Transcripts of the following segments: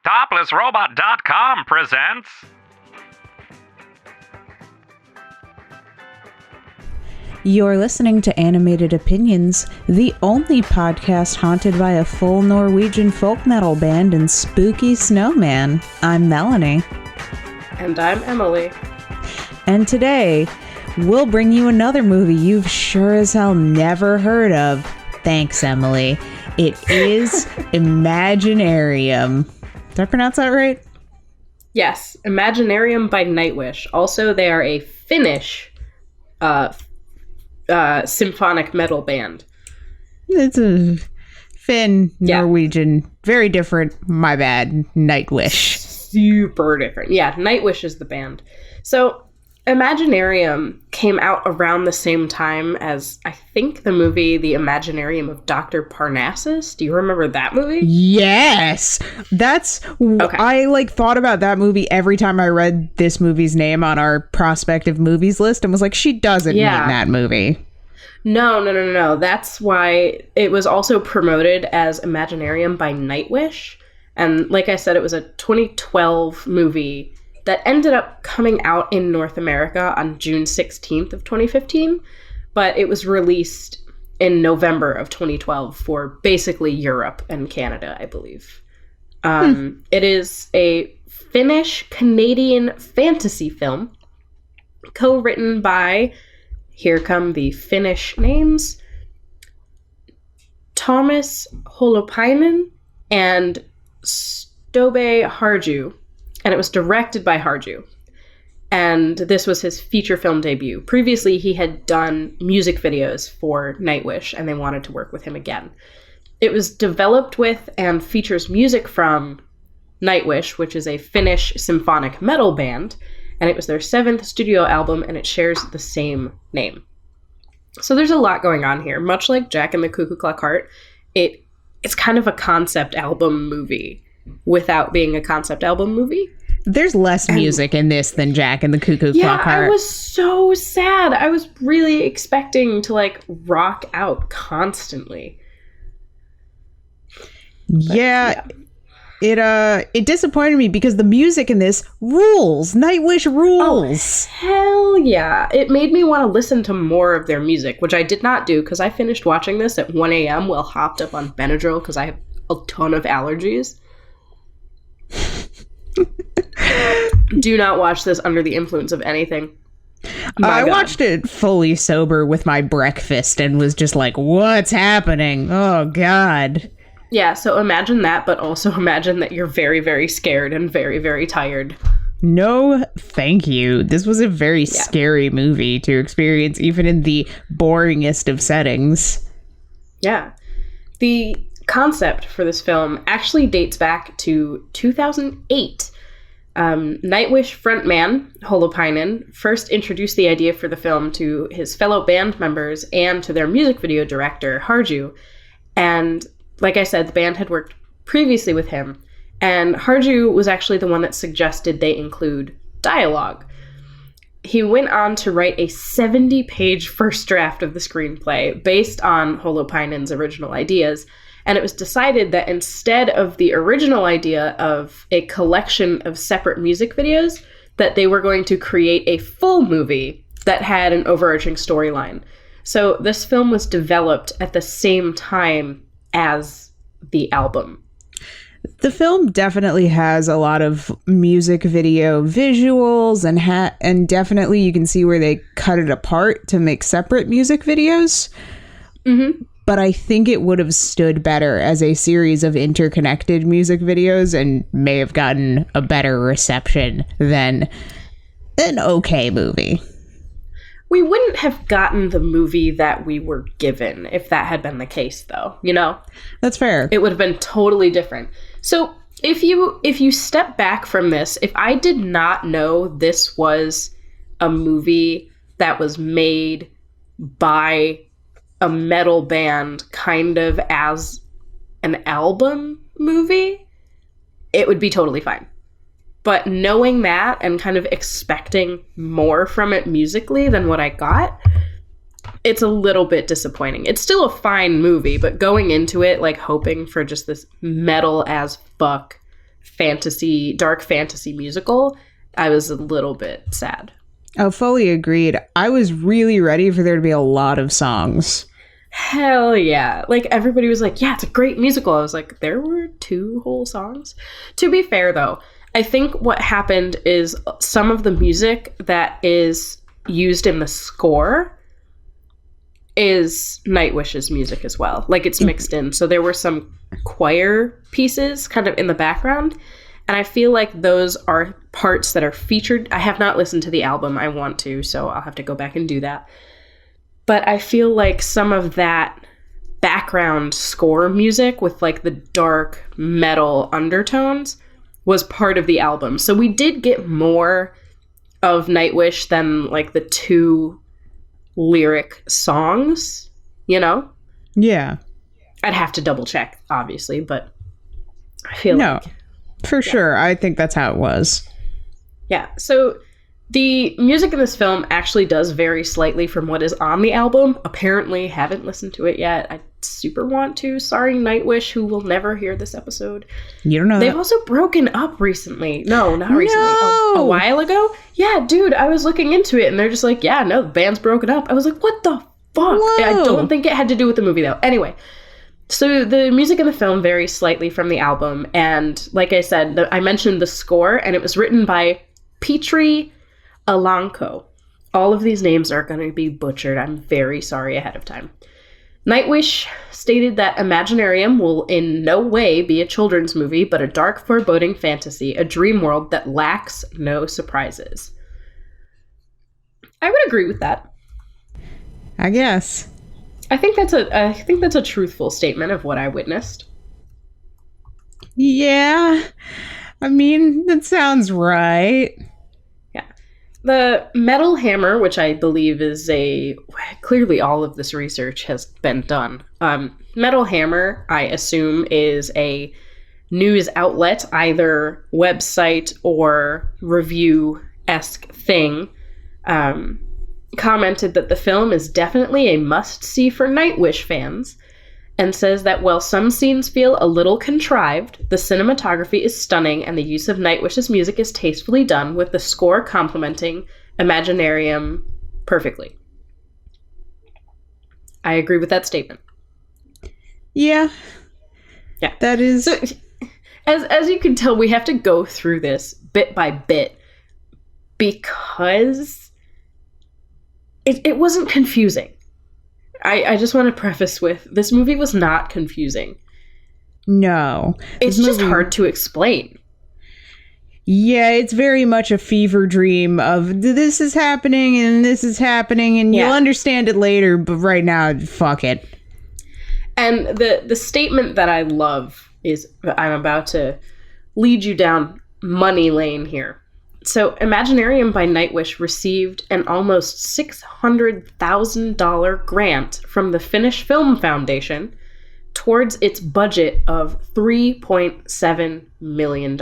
ToplessRobot.com presents... You're listening to Animated Opinions, the only podcast haunted by a full Norwegian folk metal band and spooky snowman. I'm Melanie. And I'm Emily. And today, we'll bring you another movie you've sure as hell never heard of. Thanks, Emily. It is Imaginaerum. Did I pronounce that right? Yes, Imaginaerum by Nightwish. Also, they are a Finnish symphonic metal band. It's a Finn, Norwegian, very different, my bad, Nightwish. Super different. Yeah, Nightwish is the band. So, Imaginaerum came out around the same time as, I think, the movie The Imaginaerum of Dr. Parnassus. Do you remember that movie? Yes! That's... Okay. I, thought about that movie every time I read this movie's name on our prospective movies list and was like, she doesn't mean that movie. No. That's why it was also promoted as Imaginaerum by Nightwish. And like I said, it was a 2012 movie that ended up coming out in North America on June 16th of 2015, but it was released in November of 2012 for basically Europe and Canada, I believe. It is a Finnish-Canadian fantasy film co-written by, here come the Finnish names, Thomas Holopainen and Stobe Harju. And it was directed by Harju. And this was his feature film debut. Previously, he had done music videos for Nightwish, and they wanted to work with him again. It was developed with and features music from Nightwish, which is a Finnish symphonic metal band, and it was their 7th studio album, and it shares the same name. So there's a lot going on here. Much like Jack and the Cuckoo Clock Heart, it's kind of a concept album movie without being a concept album movie. There's less music in this than Jack and the Cuckoo Clock Heart. I was so sad. I was really expecting to rock out constantly. But, it disappointed me because the music in this rules. Nightwish rules. Oh, hell yeah. It made me want to listen to more of their music, which I did not do because I finished watching this at 1 a.m. while hopped up on Benadryl because I have a ton of allergies. Do not watch this under the influence of anything. I watched it fully sober with my breakfast and was just like, what's happening? Oh, God. Yeah, so imagine that, but also imagine that you're very, very scared and very, very tired. No, thank you. This was a very scary movie to experience, even in the boringest of settings. Yeah. The concept for this film actually dates back to 2008. Nightwish frontman Holopainen first introduced the idea for the film to his fellow band members and to their music video director, Harju. And like I said, the band had worked previously with him, and Harju was actually the one that suggested they include dialogue. He went on to write a 70-page first draft of the screenplay based on Holopainen's original ideas, and it was decided that instead of the original idea of a collection of separate music videos, that they were going to create a full movie that had an overarching storyline. So this film was developed at the same time as the album. The film definitely has a lot of music video visuals and definitely you can see where they cut it apart to make separate music videos. Mm-hmm. But I think it would have stood better as a series of interconnected music videos and may have gotten a better reception than an okay movie. We wouldn't have gotten the movie that we were given if that had been the case, though, you know? That's fair. It would have been totally different. So if you step back from this, if I did not know this was a movie that was made by a metal band kind of as an album movie, it would be totally fine. But knowing that and kind of expecting more from it musically than what I got, it's a little bit disappointing. It's still a fine movie, but going into it, like, hoping for just this metal as fuck dark fantasy musical, I was a little bit sad. Oh, fully agreed. I was really ready for there to be a lot of songs. Hell yeah. Like, everybody was like, yeah, it's a great musical. I was like, there were 2 whole songs? To be fair, though, I think what happened is some of the music that is used in the score is Nightwish's music as well. Like, it's mixed in. So there were some choir pieces kind of in the background. And I feel like those are parts that are featured. I have not listened to the album. I want to, so I'll have to go back and do that. But I feel like some of that background score music with like the dark metal undertones was part of the album. So we did get more of Nightwish than like the 2 lyric songs, you know? Yeah. I'd have to double check, obviously, but I feel like... For sure. I think that's how it was. Yeah. So the music in this film actually does vary slightly from what is on the album. Apparently, haven't listened to it yet. I super want to. Sorry, Nightwish, who will never hear this episode. You don't know They've that. also broken up recently. No, not recently. No! A while ago? Yeah, dude, I was looking into it, and they're just like, yeah, no, the band's broken up. I was like, what the fuck? Whoa. I don't think it had to do with the movie, though. Anyway. So the music in the film varies slightly from the album, and like I said, I mentioned the score, and it was written by Petri Alanko. All of these names are going to be butchered. I'm very sorry ahead of time. Nightwish stated that Imaginaerum will in no way be a children's movie, but a dark, foreboding fantasy, a dream world that lacks no surprises. I would agree with that. I guess. I think that's a truthful statement of what I witnessed. Yeah. I mean, that sounds right. Yeah. The Metal Hammer, which I believe is clearly all of this research has been done. Metal Hammer, I assume, is a news outlet, either website or review-esque thing. Commented that the film is definitely a must-see for Nightwish fans, and says that while some scenes feel a little contrived, the cinematography is stunning and the use of Nightwish's music is tastefully done, with the score complementing Imaginaerum perfectly. I agree with that statement. Yeah. Yeah. That is... So, as you can tell, we have to go through this bit by bit because it wasn't confusing. I just want to preface with, this movie was not confusing. No. It's just hard to explain. Yeah, it's very much a fever dream of this is happening and this is happening and you'll understand it later, but right now, fuck it. And the statement that I love is, I'm about to lead you down money lane here. So Imaginaerum by Nightwish received an almost $600,000 grant from the Finnish Film Foundation towards its budget of $3.7 million.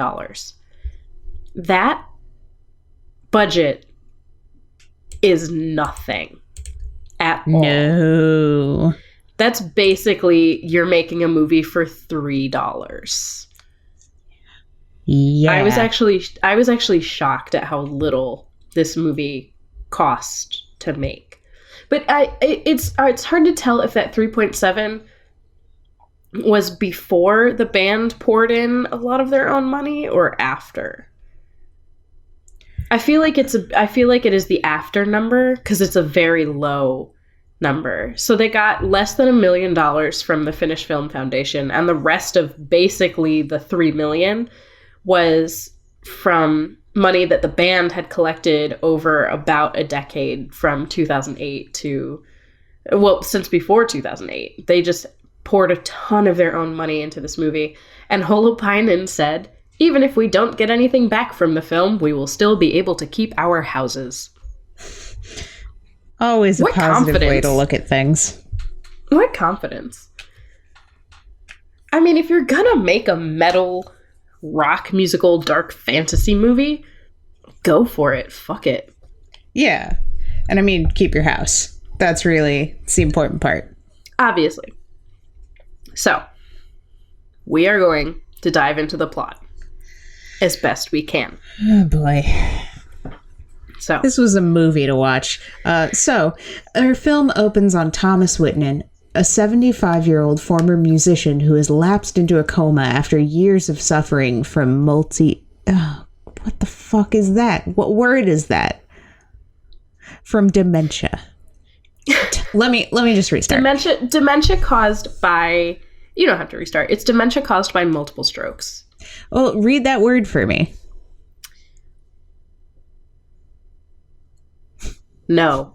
That budget is nothing at all. No. That's basically you're making a movie for $3. Yeah. I was actually shocked at how little this movie cost to make. But it's hard to tell if that 3.7 was before the band poured in a lot of their own money or after. I feel like it is the after number because it's a very low number. So they got less than $1 million from the Finnish Film Foundation, and the rest of basically the $3 million was from money that the band had collected over about a decade from 2008 to, well, since before 2008. They just poured a ton of their own money into this movie. And Holopainen said, even if we don't get anything back from the film, we will still be able to keep our houses. Always a What positive way confidence. to look at things. What confidence. I mean, if you're gonna make a metal rock musical dark fantasy movie, go for it. Fuck it. Yeah. And I mean, keep your house. It's the important part. Obviously. So, we are going to dive into the plot. as best we can. Oh, boy. So This was a movie to watch. So, our film opens on Thomas Whitman, a 75-year-old former musician who has lapsed into a coma after years of suffering from what the fuck is that? What word is that? From dementia. Let me just restart. Dementia caused by... You don't have to restart. It's dementia caused by multiple strokes. Well, read that word for me. No.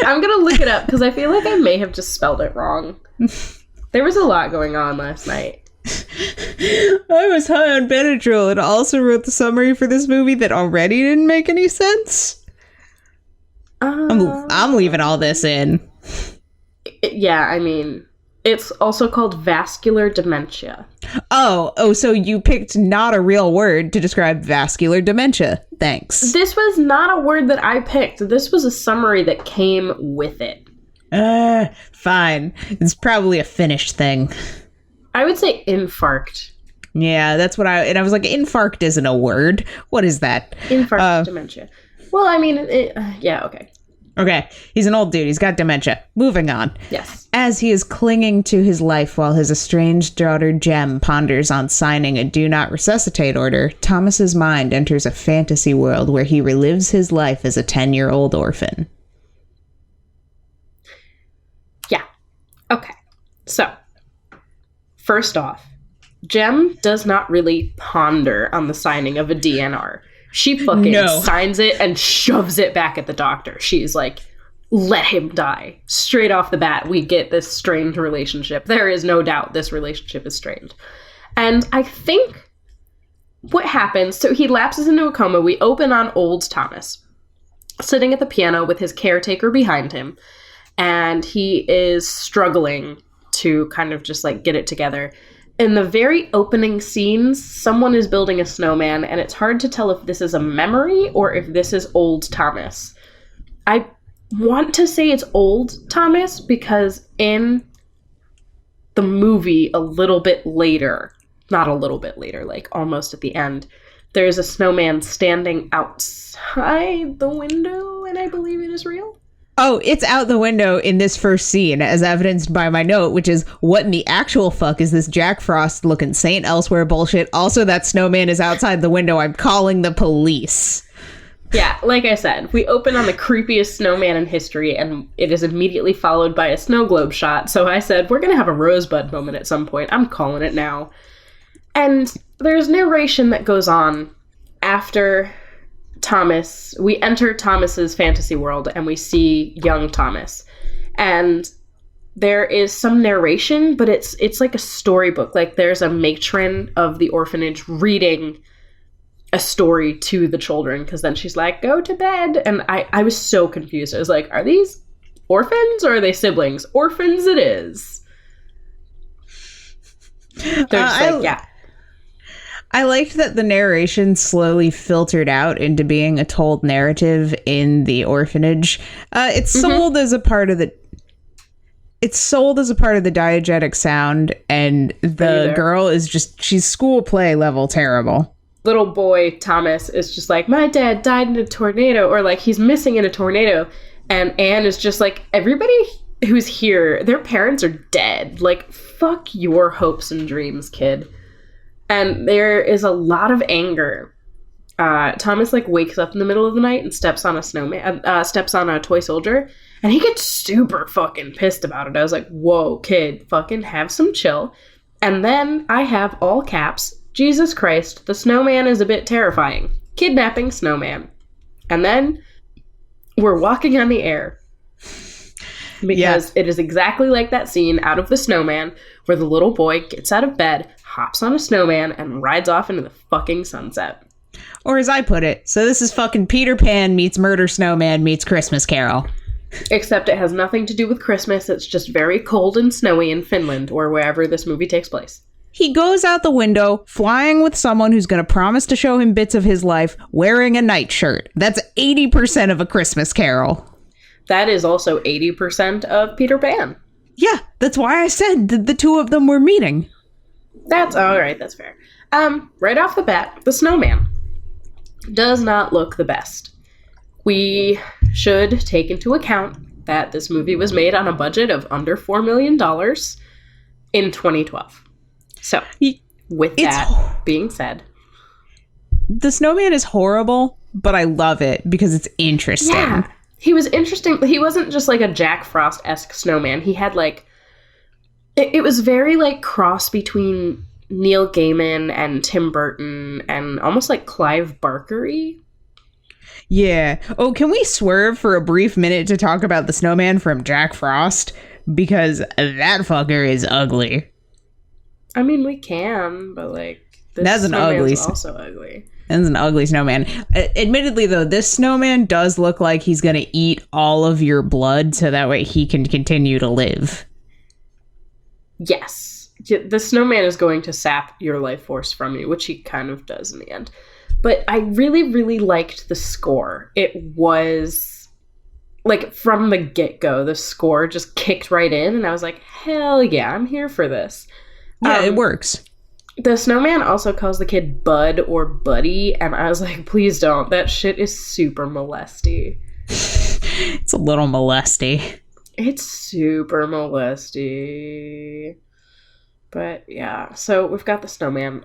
I'm going to look it up because I feel like I may have just spelled it wrong. There was a lot going on last night. I was high on Benadryl and also wrote the summary for this movie that already didn't make any sense. I'm leaving all this in. Yeah, I mean, it's also called vascular dementia. Oh, so you picked not a real word to describe vascular dementia. Thanks. This was not a word that I picked. This was a summary that came with it. Fine. It's probably a Finnish thing. I would say infarct. Yeah, that's what I was like, infarct isn't a word. What is that? Infarct dementia. Well, I mean, yeah, okay. Okay, he's an old dude. He's got dementia. Moving on. Yes. As he is clinging to his life while his estranged daughter Jem ponders on signing a do not resuscitate order, Thomas's mind enters a fantasy world where he relives his life as a 10-year-old orphan. Yeah. Okay. So, first off, Jem does not really ponder on the signing of a DNR. She fucking signs it and shoves it back at the doctor. She's like, let him die. Straight off the bat, we get this strained relationship. There is no doubt this relationship is strained. And I think what happens, so he lapses into a coma. We open on old Thomas, sitting at the piano with his caretaker behind him. And he is struggling to kind of just like get it together. In the very opening scenes, someone is building a snowman, and it's hard to tell if this is a memory or if this is old Thomas. I want to say it's old Thomas because in the movie a little bit later, not a little bit later, like almost at the end, there's a snowman standing outside the window, and I believe it is real. Oh, it's out the window in this first scene, as evidenced by my note, which is, what in the actual fuck is this Jack Frost looking Saint Elsewhere bullshit? Also, that snowman is outside the window. I'm calling the police. Yeah, like I said, we open on the creepiest snowman in history, and it is immediately followed by a snow globe shot. So I said, we're going to have a rosebud moment at some point. I'm calling it now. And there's narration that goes on after Thomas. We enter Thomas's fantasy world and we see young Thomas, and there is some narration, but it's like a storybook. Like there's a matron of the orphanage reading a story to the children, because then she's like, go to bed. And I was so confused. I was like, are these orphans or are they siblings? Orphans it is. They're just like, yeah. I liked that the narration slowly filtered out into being a told narrative in the orphanage. It's sold as a part of the diegetic sound, and the girl is she's school play level terrible. Little boy Thomas is just like, my dad died in a tornado, or like he's missing in a tornado. And Anne is just like, everybody who's here, their parents are dead. Like, fuck your hopes and dreams, kid. And there is a lot of anger. Thomas like wakes up in the middle of the night and steps on a toy soldier, and he gets super fucking pissed about it. I was like, whoa, kid, fucking have some chill. And then I have all caps, Jesus Christ, the snowman is a bit terrifying. Kidnapping snowman. And then we're walking on the air. Because it is exactly like that scene out of The Snowman where the little boy gets out of bed, hops on a snowman, and rides off into the fucking sunset. Or as I put it, so this is fucking Peter Pan meets Murder Snowman meets Christmas Carol. Except it has nothing to do with Christmas. It's just very cold and snowy in Finland or wherever this movie takes place. He goes out the window, flying with someone who's going to promise to show him bits of his life, wearing a nightshirt. That's 80% of A Christmas Carol. That is also 80% of Peter Pan. Yeah, that's why I said the two of them were meeting. That's all right. That's fair. Right off the bat, the snowman does not look the best. We should take into account that this movie was made on a budget of under $4 million in 2012. So, with that being said, the snowman is horrible, but I love it because it's interesting. Yeah, he was interesting. He wasn't just like a Jack Frost-esque snowman. He had like, it was very like cross between Neil Gaiman and Tim Burton and almost like Clive Barker-y. Yeah. Oh, can we swerve for a brief minute to talk about the snowman from Jack Frost? Because that fucker is ugly. I mean, we can, but like, that's an ugly. Also ugly. That's an ugly snowman. Admittedly, though, this snowman does look like he's going to eat all of your blood so that way he can continue to live. Yes. The snowman is going to sap your life force from you, which he kind of does in the end. But I really, really liked the score. It was, like, from the get-go, the score just kicked right in, and I was like, hell yeah, I'm here for this. Yeah, it works. The snowman also calls the kid Bud or Buddy, and I was like, please don't. That shit is super molesty. It's a little molesty. It's super molesty. But yeah, so we've got the snowman.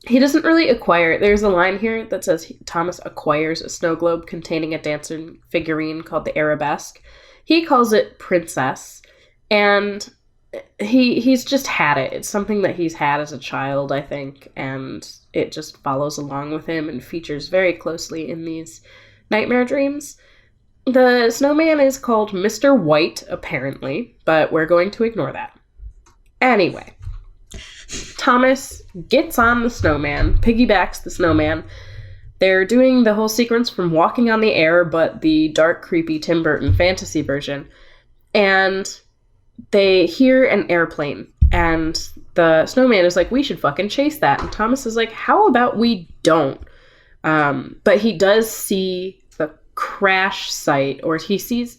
He doesn't really acquire. There's a line here that says Thomas acquires a snow globe containing a dancing figurine called the Arabesque. He calls it Princess, and he's just had it. It's something that he's had as a child, I think, and it just follows along with him and features very closely in these nightmare dreams. The snowman is called Mr. White, apparently, but we're going to ignore that. Anyway, Thomas gets on the snowman, piggybacks the snowman. They're doing the whole sequence from Walking on the Air, but the dark, creepy Tim Burton fantasy version. And they hear an airplane, and the snowman is like, we should fucking chase that. And Thomas is like, how about we don't? But he does see the crash site, or he sees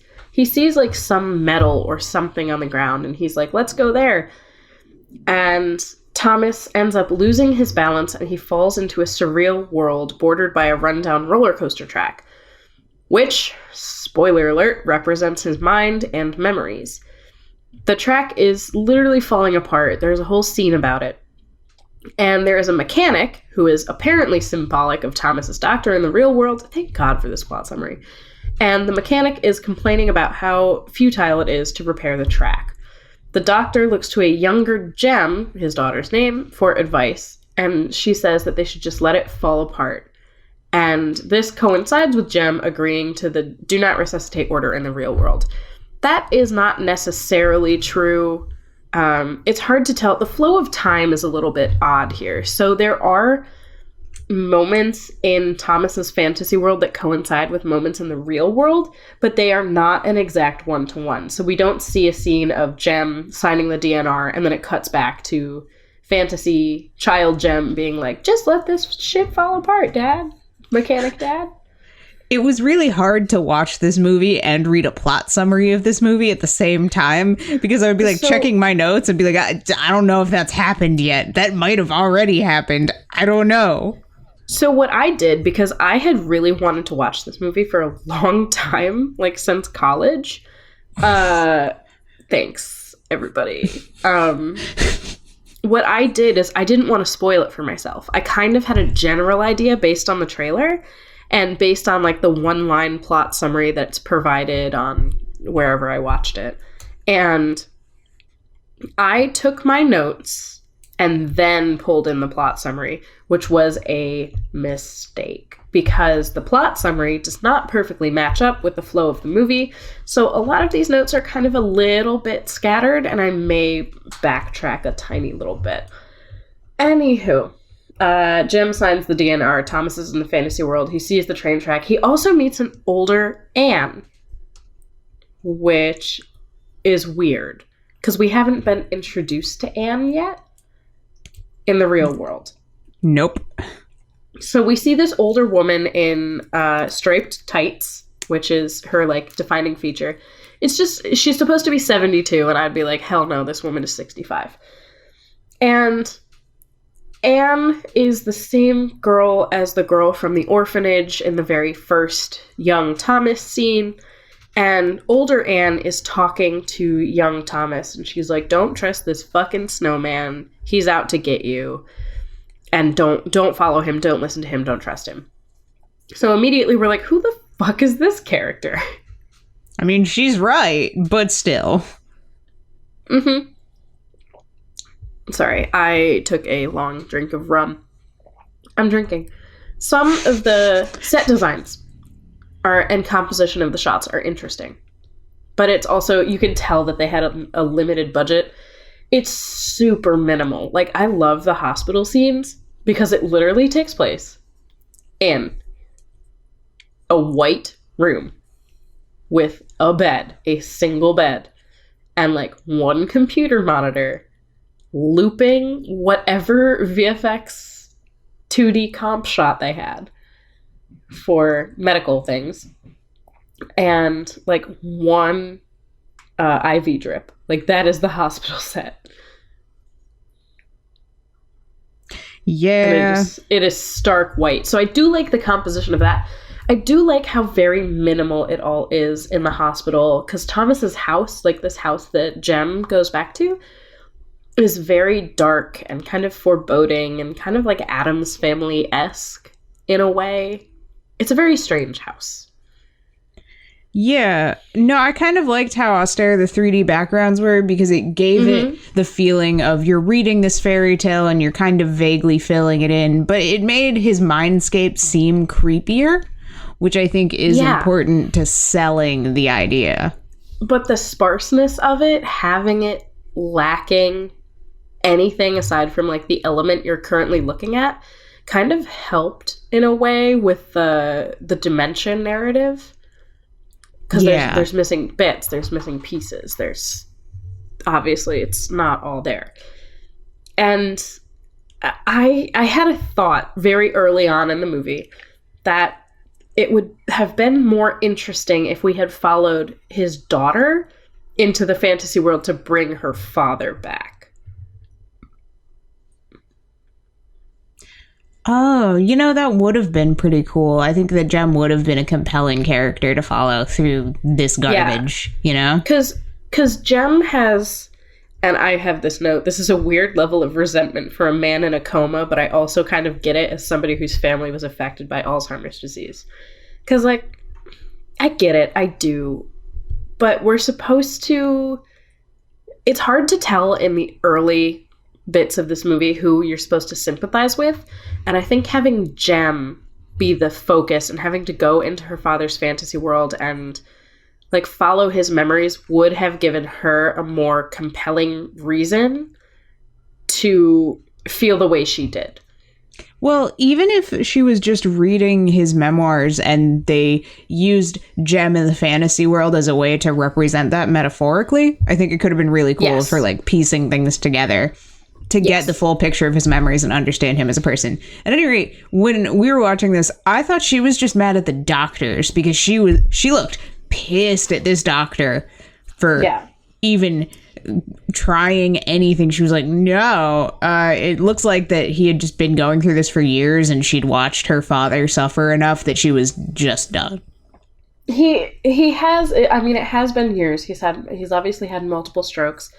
like some metal or something on the ground, and he's like, let's go there. And Thomas ends up losing his balance, and he falls into a surreal world bordered by a rundown roller coaster track, which, spoiler alert, represents his mind and memories. The track is literally falling apart. There's a whole scene about it. And there is a mechanic who is apparently symbolic of Thomas's doctor in the real world. Thank God for this plot summary. And the mechanic is complaining about how futile it is to repair the track. The doctor looks to a younger Jem, his daughter's name, for advice, and she says that they should just let it fall apart. And this coincides with Jem agreeing to the do not resuscitate order in the real world. That is not necessarily true. It's hard to tell. The flow of time is a little bit odd here. So there are moments in Thomas's fantasy world that coincide with moments in the real world, but they are not an exact one-to-one. So we don't see a scene of Jem signing the DNR and then it cuts back to fantasy child Jem being like, just let this shit fall apart, Dad. Mechanic Dad. It was really hard to watch this movie and read a plot summary of this movie at the same time, because I would be like checking my notes and be like, I don't know if that's happened yet. That might have already happened. I don't know. So what I did, because I had really wanted to watch this movie for a long time, like since college. Thanks, everybody. What I did is I didn't want to spoil it for myself. I kind of had a general idea based on the trailer and based on like the one-line plot summary that's provided on wherever I watched it. And I took my notes and then pulled in the plot summary, which was a mistake because the plot summary does not perfectly match up with the flow of the movie. So a lot of these notes are kind of a little bit scattered, and I may backtrack a tiny little bit. Anywho, Jim signs the DNR. Thomas is in the fantasy world. He sees the train track. He also meets an older Anne, which is weird because we haven't been introduced to Anne yet in the real world. Nope. So we see this older woman in striped tights, which is her like defining feature. It's just, she's supposed to be 72, and I'd be like, hell no, this woman is 65. And Anne is the same girl as the girl from the orphanage in the very first young Thomas scene. And older Anne is talking to young Thomas, and she's like, don't trust this fucking snowman. He's out to get you. And don't follow him, don't listen to him, don't trust him. So immediately we're like, who the fuck is this character? I mean, she's right, but still. Mm-hmm. Sorry, I took a long drink of rum. I'm drinking. Some of the set designs and composition of the shots are interesting. But it's also, you can tell that they had a limited budget. It's super minimal. Like, I love the hospital scenes because it literally takes place in a white room with a bed, a single bed, and like one computer monitor looping whatever VFX 2D comp shot they had for medical things, and like one IV drip. Like, that is the hospital set. Yeah. And it is stark white. So I do like the composition of that. I do like how very minimal it all is in the hospital, because Thomas's house, like this house that Jem goes back to, is very dark and kind of foreboding and kind of like Addams Family-esque in a way. It's a very strange house. Yeah. No, I kind of liked how austere the 3D backgrounds were, because it gave it the feeling of you're reading this fairy tale and you're kind of vaguely filling it in, but it made his mindscape seem creepier, which I think is important to selling the idea. But the sparseness of it, having it lacking anything aside from like the element you're currently looking at, kind of helped in a way with the dimension narrative, because there's missing bits, there's missing pieces, there's obviously it's not all there. And I had a thought very early on in the movie that it would have been more interesting if we had followed his daughter into the fantasy world to bring her father back. Oh, that would have been pretty cool. I think that Jem would have been a compelling character to follow through this garbage, Because Jem has, and I have this note, this is a weird level of resentment for a man in a coma, but I also kind of get it as somebody whose family was affected by Alzheimer's disease. Because, like, I get it, I do. But we're supposed to, it's hard to tell in the early bits of this movie who you're supposed to sympathize with, and I think having Jem be the focus and having to go into her father's fantasy world and like follow his memories would have given her a more compelling reason to feel the way she did. Well, even if she was just reading his memoirs and they used Jem in the fantasy world as a way to represent that metaphorically, I think it could have been really cool for like piecing things together to get the full picture of his memories and understand him as a person. At any rate, when we were watching this, I thought she was just mad at the doctors because she looked pissed at this doctor for even trying anything. She was like, no, it looks like that he had just been going through this for years and she'd watched her father suffer enough that she was just done. He has, I mean, it has been years. He's obviously had multiple strokes.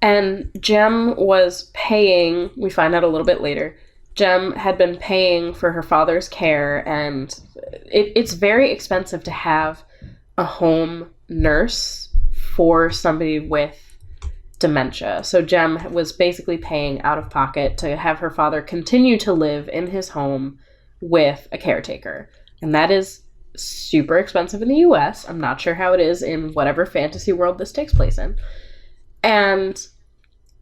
And Jem was paying, we find out a little bit later, Jem had been paying for her father's care, and it's very expensive to have a home nurse for somebody with dementia. So Jem was basically paying out of pocket to have her father continue to live in his home with a caretaker. And that is super expensive in the US. I'm not sure how it is in whatever fantasy world this takes place in. And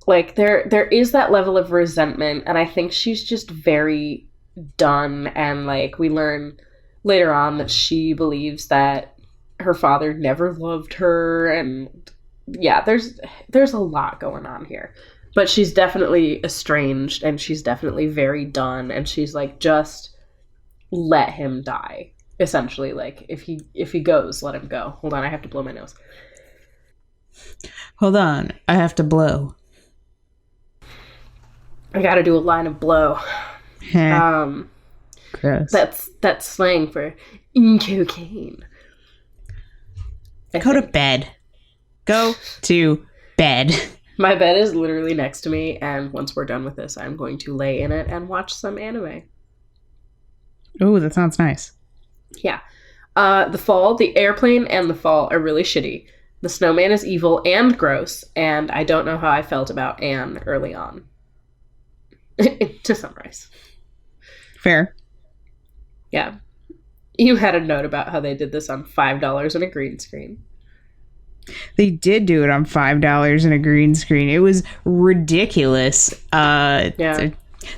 like there is that level of resentment, and I think she's just very done. And like we learn later on that she believes that her father never loved her, and there's a lot going on here. But she's definitely estranged, and she's definitely very done, and she's like, just let him die. Essentially, like if he goes, let him go. Hold on, I have to blow my nose. Hold on, I have to blow. I gotta do a line of blow. Gross. That's slang for cocaine. Go to bed. Go to bed. My bed is literally next to me, and once we're done with this, I'm going to lay in it and watch some anime. Oh, that sounds nice. Yeah. The Fall, the airplane, and the Fall are really shitty. The snowman is evil and gross, and I don't know how I felt about Anne early on. To summarize. Fair. Yeah. You had a note about how they did this on $5 and a green screen. They did do it on $5 and a green screen. It was ridiculous. Yeah.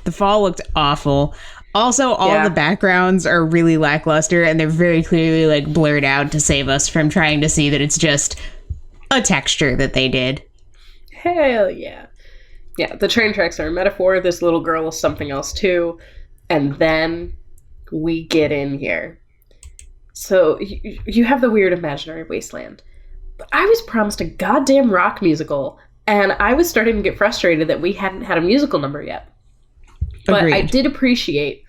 The Fall looked awful. Also, all the backgrounds are really lackluster, and they're very clearly like blurred out to save us from trying to see that it's just a texture that they did. Hell yeah. Yeah, the train tracks are a metaphor. This little girl is something else too. And then we get in here. So you have the weird imaginary wasteland. But I was promised a goddamn rock musical, and I was starting to get frustrated that we hadn't had a musical number yet. But Agreed. I did appreciate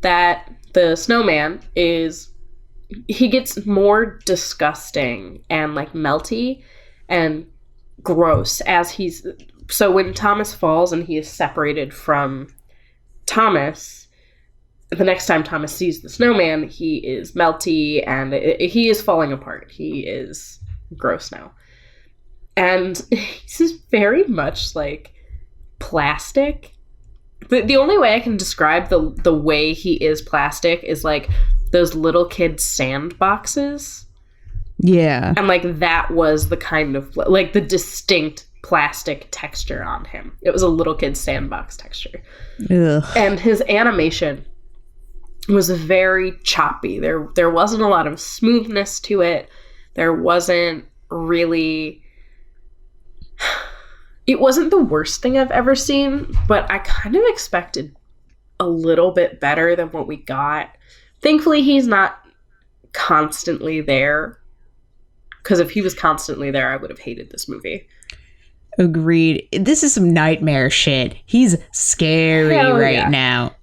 that the snowman he gets more disgusting and like melty and gross so when Thomas falls and he is separated from Thomas, the next time Thomas sees the snowman, he is melty and he is falling apart. He is gross now. And he's just very much like plastic. The only way I can describe the way he is plastic is like those little kid sandboxes. Yeah. And like that was the kind of like the distinct plastic texture on him. It was a little kid sandbox texture. Ugh. And his animation was very choppy. There wasn't a lot of smoothness to it. There wasn't really... It wasn't the worst thing I've ever seen, but I kind of expected a little bit better than what we got. Thankfully, he's not constantly there, because if he was constantly there, I would have hated this movie. Agreed. This is some nightmare shit. He's scary right now.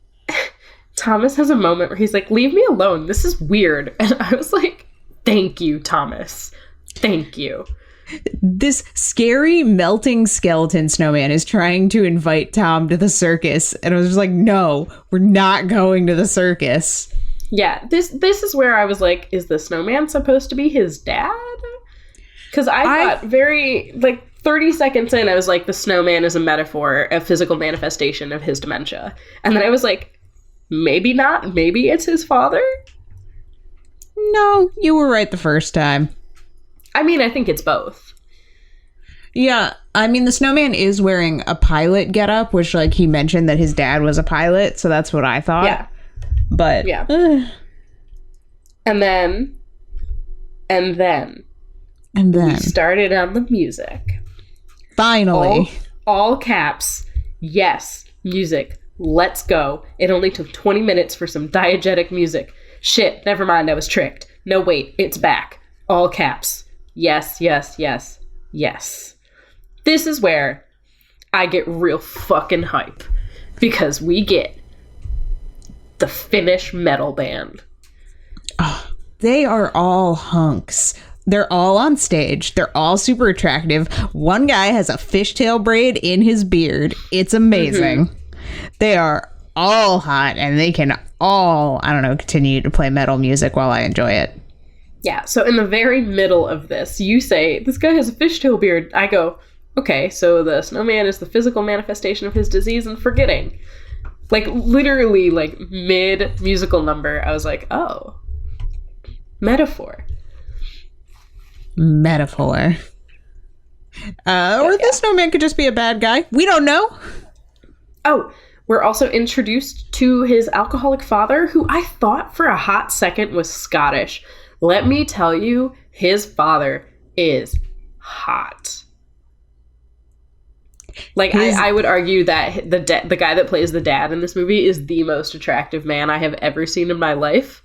Thomas has a moment where he's like, leave me alone. This is weird. And I was like, thank you, Thomas. Thank you. This scary melting skeleton snowman is trying to invite Tom to the circus. And I was just like, no, we're not going to the circus. Yeah, this is where I was like, is the snowman supposed to be his dad? Because I thought very, like, 30 seconds in, I was like, the snowman is a metaphor, a physical manifestation of his dementia. And then I was like, maybe not. Maybe it's his father? No, you were right the first time. I mean, I think it's both. Yeah, I mean, the snowman is wearing a pilot getup, which, like, he mentioned that his dad was a pilot, so that's what I thought. Yeah. But, yeah. And then we started on the music. Finally. All caps. Yes, music. Let's go. It only took 20 minutes for some diegetic music. Shit, never mind, I was tricked. No, wait, it's back. All caps. Yes, yes, yes, yes. This is where I get real fucking hype. Because we get the Finnish metal band. Oh, they are all hunks. They're all on stage. They're all super attractive. One guy has a fishtail braid in his beard. It's amazing. Mm-hmm. They are all hot, and they can all, I don't know, continue to play metal music while I enjoy it. Yeah, so in the very middle of this, you say, this guy has a fishtail beard. I go, okay, so the snowman is the physical manifestation of his disease and forgetting. Like, literally, like, mid-musical number, I was like, oh, metaphor. Metaphor. Or the snowman could just be a bad guy. We don't know. Oh, we're also introduced to his alcoholic father, who I thought for a hot second was Scottish. Let me tell you, his father is hot. Like, I would argue that the guy that plays the dad in this movie is the most attractive man I have ever seen in my life.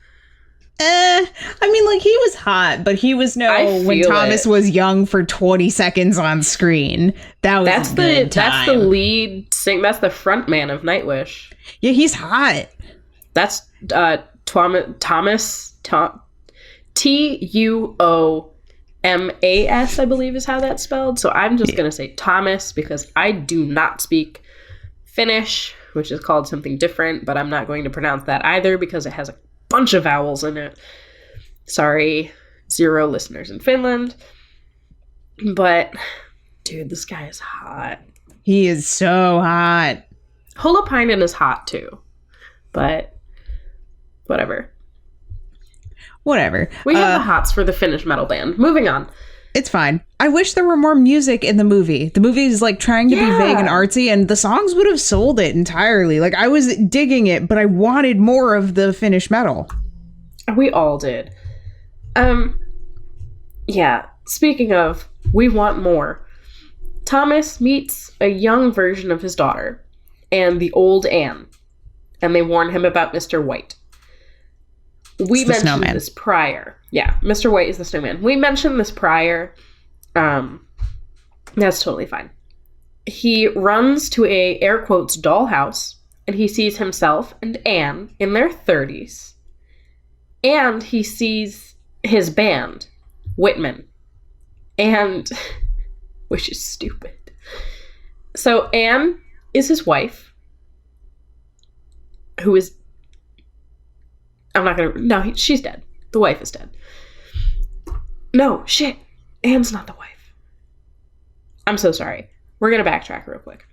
I mean, like, he was hot, but he was when Thomas was young for 20 seconds on screen. That's the lead sing. That's the front man of Nightwish. Yeah, he's hot. That's Thomas Tuomas, I believe is how that's spelled. So I'm just gonna say Thomas because I do not speak Finnish, which is called something different, but I'm not going to pronounce that either because it has a bunch of vowels in it. Sorry, 0 listeners in Finland. But, dude, this guy is hot. He is so hot. Holopainen is hot, too. But, whatever. We have the hots for the Finnish metal band. Moving on. It's fine. I wish there were more music in the movie. The movie is like trying to be vague and artsy, and the songs would have sold it entirely. Like, I was digging it, but I wanted more of the Finnish metal. We all did. Yeah. Speaking of, we want more. Thomas meets a young version of his daughter and the old Anne, and they warn him about Mr. White. We mentioned this prior. Yeah, Mr. White is the snowman. We mentioned this prior. That's totally fine. He runs to a, air quotes, dollhouse, and he sees himself and Anne in their 30s. And he sees his band, Whitman. And, which is stupid. So Anne is his wife, who is, she's dead. The wife is dead. No, shit. Anne's not the wife. I'm so sorry. We're going to backtrack real quick.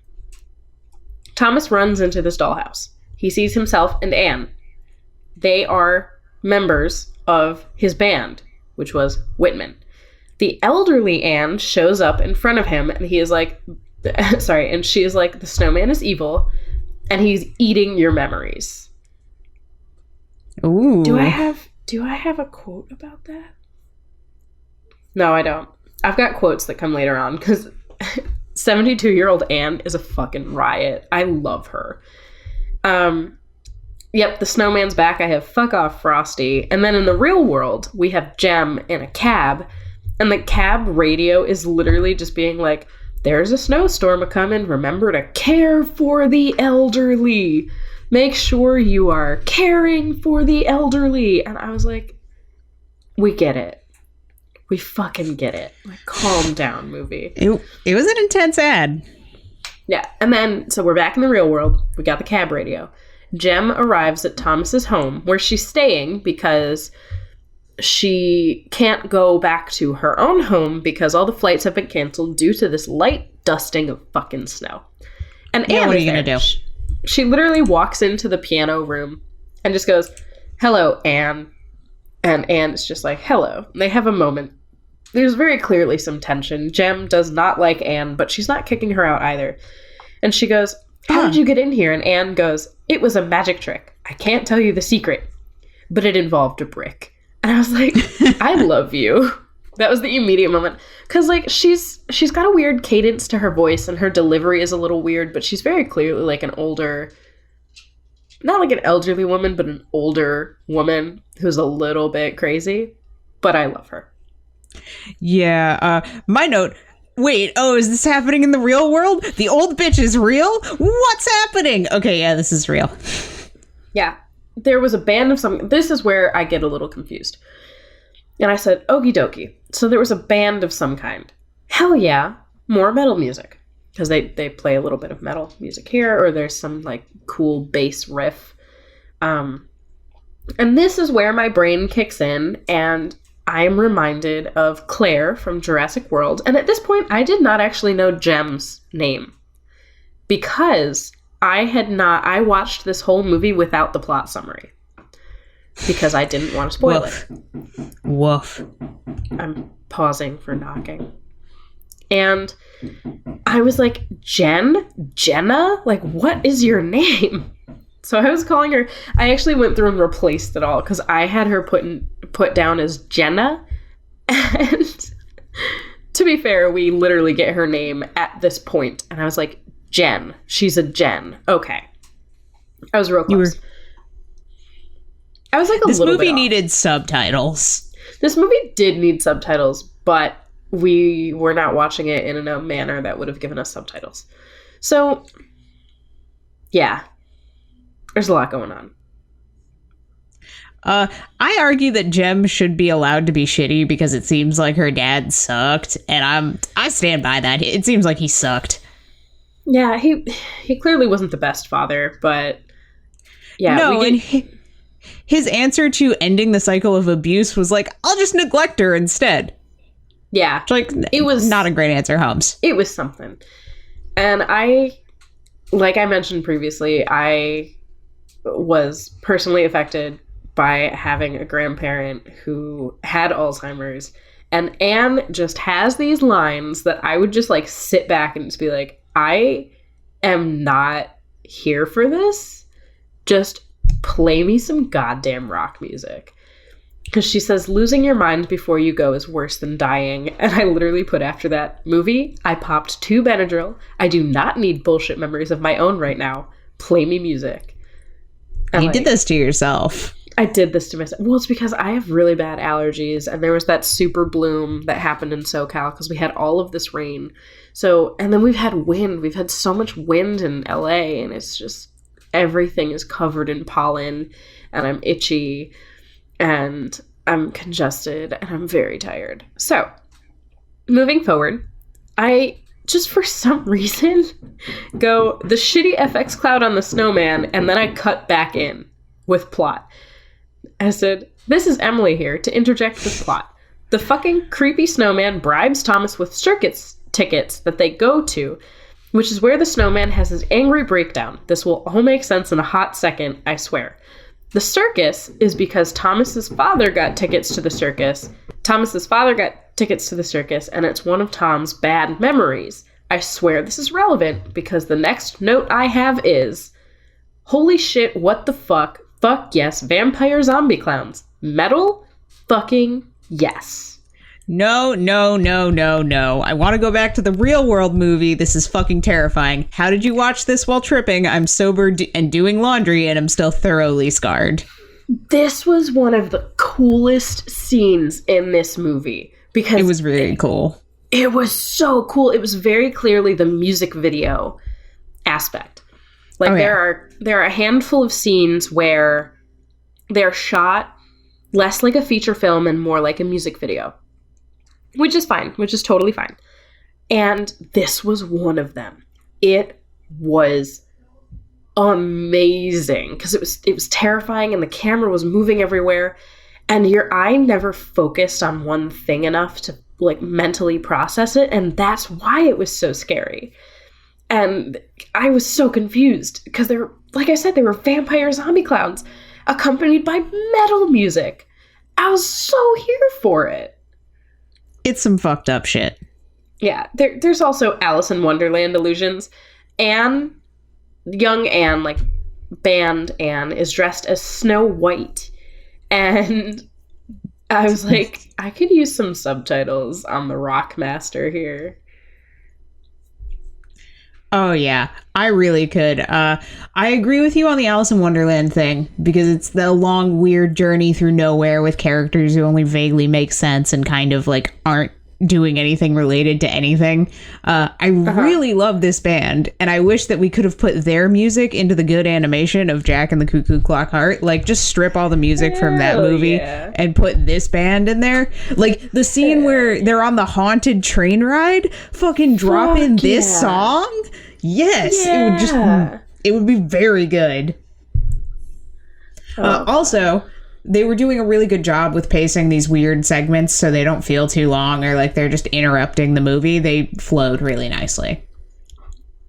Thomas runs into this dollhouse. He sees himself and Anne. They are members of his band, which was Whitman. The elderly Anne shows up in front of him, and he is like, and she is like, the snowman is evil, and he's eating your memories. Ooh. Do I have a quote about that? No, I don't. I've got quotes that come later on, because 72-year-old Anne is a fucking riot. I love her. Yep, the snowman's back. I have fuck off Frosty. And then in the real world, we have Jem in a cab. And the cab radio is literally just being like, there's a snowstorm a-coming. Remember to care for the elderly. Make sure you are caring for the elderly. And I was like, we get it. We fucking get it. Like, calm down, movie. It was an intense ad. Yeah. And then, so we're back in the real world. We got the cab radio. Jem arrives at Thomas's home, where she's staying because she can't go back to her own home because all the flights have been canceled due to this light dusting of fucking snow. And Anne, what are you going to do? She literally walks into the piano room and just goes, hello, Anne. And Anne is just like, hello. And they have a moment. There's very clearly some tension. Jem does not like Anne, but she's not kicking her out either. And she goes, how did you get in here? And Anne goes, it was a magic trick. I can't tell you the secret, but it involved a brick. And I was like, I love you. That was the immediate moment. Because, like, she's got a weird cadence to her voice, and her delivery is a little weird, but she's very clearly, like, an older, not like an elderly woman, but an older woman who's a little bit crazy. But I love her. Yeah. My note... Wait, is this happening in the real world? The old bitch is real? What's happening? Okay, yeah, this is real. Yeah. There was a band of some... This is where I get a little confused. And I said, okie dokie. So there was a band of some kind. Hell yeah, more metal music. Because they play a little bit of metal music here, or there's some, like, cool bass riff. And this is where my brain kicks in, and I am reminded of Claire from Jurassic World. And at this point, I did not actually know Jem's name. Because I watched this whole movie without the plot summary. Because I didn't want to spoil it. Woof. I'm pausing for knocking. And I was like, Jenna? Like, what is your name? So I was calling her, I actually went through and replaced it all because I had her put down as Jenna. And to be fair, we literally get her name at this point. And I was like, Jen. She's a Jen. Okay. I was real close. I was like this little movie bit off. needed subtitles. This movie did need subtitles, but we were not watching it in a manner that would have given us subtitles. So, yeah, there's a lot going on. I argue that Jem should be allowed to be shitty because it seems like her dad sucked, and I stand by that. It seems like he sucked. Yeah, he clearly wasn't the best father, but yeah. No, and his answer to ending the cycle of abuse was like, I'll just neglect her instead. Yeah. Like, it was not a great answer, Holmes. It was something. And like I mentioned previously, I was personally affected by having a grandparent who had Alzheimer's. And Anne just has these lines that I would just like sit back and just be like, I am not here for this. Just play me some goddamn rock music. Because she says, losing your mind before you go is worse than dying. And I literally put after that movie, I popped 2 Benadryl. I do not need bullshit memories of my own right now. Play me music. And you did this to yourself. I did this to myself. Well, it's because I have really bad allergies. And there was that super bloom that happened in SoCal because we had all of this rain. So, and then we've had wind. We've had so much wind in LA. And it's just, everything is covered in pollen. And I'm itchy. And I'm congested, and I'm very tired. So, moving forward, I just for some reason go the shitty FX cloud on the snowman, and then I cut back in with plot. I said, this is Emily here to interject with plot. The fucking creepy snowman bribes Thomas with circus tickets that they go to, which is where the snowman has his angry breakdown. This will all make sense in a hot second, I swear. The circus is because Thomas's father got tickets to the circus. Thomas's father got tickets to the circus, and it's one of Tom's bad memories. I swear this is relevant because the next note I have is, holy shit, what the fuck? Fuck yes, vampire zombie clowns. Metal? Fucking yes. No. I want to go back to the real world movie. This is fucking terrifying. How did you watch this while tripping? I'm sober and doing laundry, and I'm still thoroughly scarred. This was one of the coolest scenes in this movie because it was really cool. It was so cool. It was very clearly the music video aspect. Like there are a handful of scenes where they're shot less like a feature film and more like a music video. Which is fine, which is totally fine. And this was one of them. It was amazing because it was terrifying and the camera was moving everywhere and your eye never focused on one thing enough to like mentally process it, and that's why it was so scary. And I was so confused because they were, like I said, they were vampire zombie clowns accompanied by metal music. I was so here for it. It's some fucked up shit. Yeah, there's also Alice in Wonderland illusions. Anne, young Anne, like band Anne, is dressed as Snow White. And I was like, I could use some subtitles on the Rockmaster here. Oh, yeah, I really could. I agree with you on the Alice in Wonderland thing, because it's the long, weird journey through nowhere with characters who only vaguely make sense and kind of like aren't doing anything related to anything. I really love this band, and I wish that we could have put their music into the good animation of Jack and the Cuckoo Clock Heart. Like, just strip all the music from that movie and put this band in there. Like, the scene where they're on the haunted train ride, fucking drop in this song. Yes, it would be very good. Also, they were doing a really good job with pacing these weird segments so they don't feel too long or like they're just interrupting the movie. They flowed really nicely.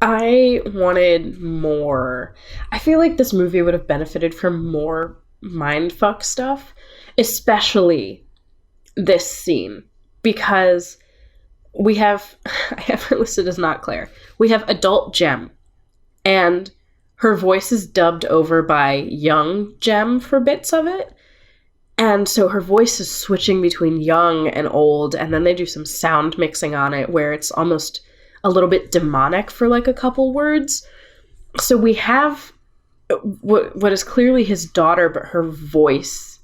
I wanted more. I feel like this movie would have benefited from more mindfuck stuff, especially this scene, because we have, I have her listed as not Claire. We have adult Jem, and her voice is dubbed over by young Jem for bits of it. And so her voice is switching between young and old, and then they do some sound mixing on it where it's almost a little bit demonic for like a couple words. So we have what is clearly his daughter, but her voice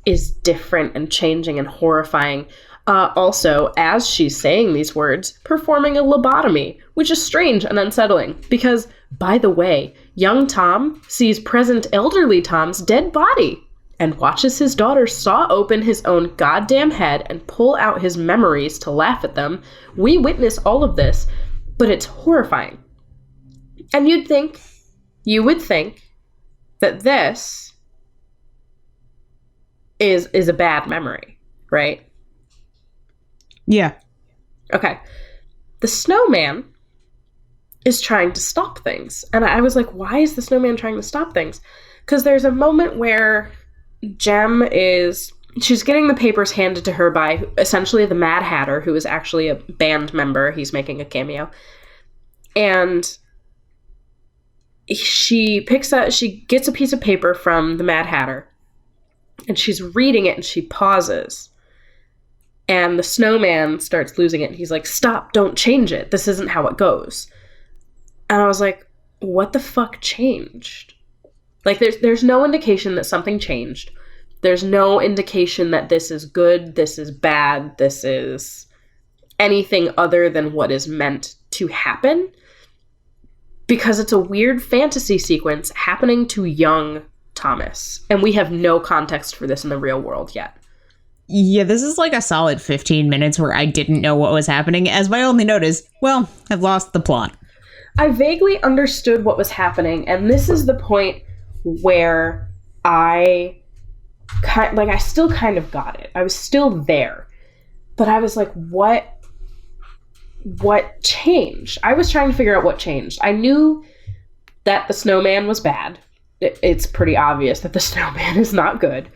is different and changing and horrifying. Also, as she's saying these words, performing a lobotomy, which is strange and unsettling because, by the way, young Tom sees present elderly Tom's dead body and watches his daughter saw open his own goddamn head and pull out his memories to laugh at them. We witness all of this, but it's horrifying. And you would think that this is a bad memory, right? Yeah. Okay. The snowman is trying to stop things. And I was like, why is the snowman trying to stop things? Because there's a moment where she's getting the papers handed to her by essentially the Mad Hatter, who is actually a band member. He's making a cameo. And she gets a piece of paper from the Mad Hatter. And she's reading it and she pauses. And the snowman starts losing it. And he's like, stop, don't change it. This isn't how it goes. And I was like, what the fuck changed? Like, there's no indication that something changed. There's no indication that this is good, this is bad, this is anything other than what is meant to happen. Because it's a weird fantasy sequence happening to young Thomas. And we have no context for this in the real world yet. Yeah, this is like a solid 15 minutes where I didn't know what was happening, as my only note is, well, I've lost the plot. I vaguely understood what was happening, and this is the point where I still kind of got it. I was still there. But I was like, what changed? I was trying to figure out what changed. I knew that the snowman was bad. It's pretty obvious that the snowman is not good.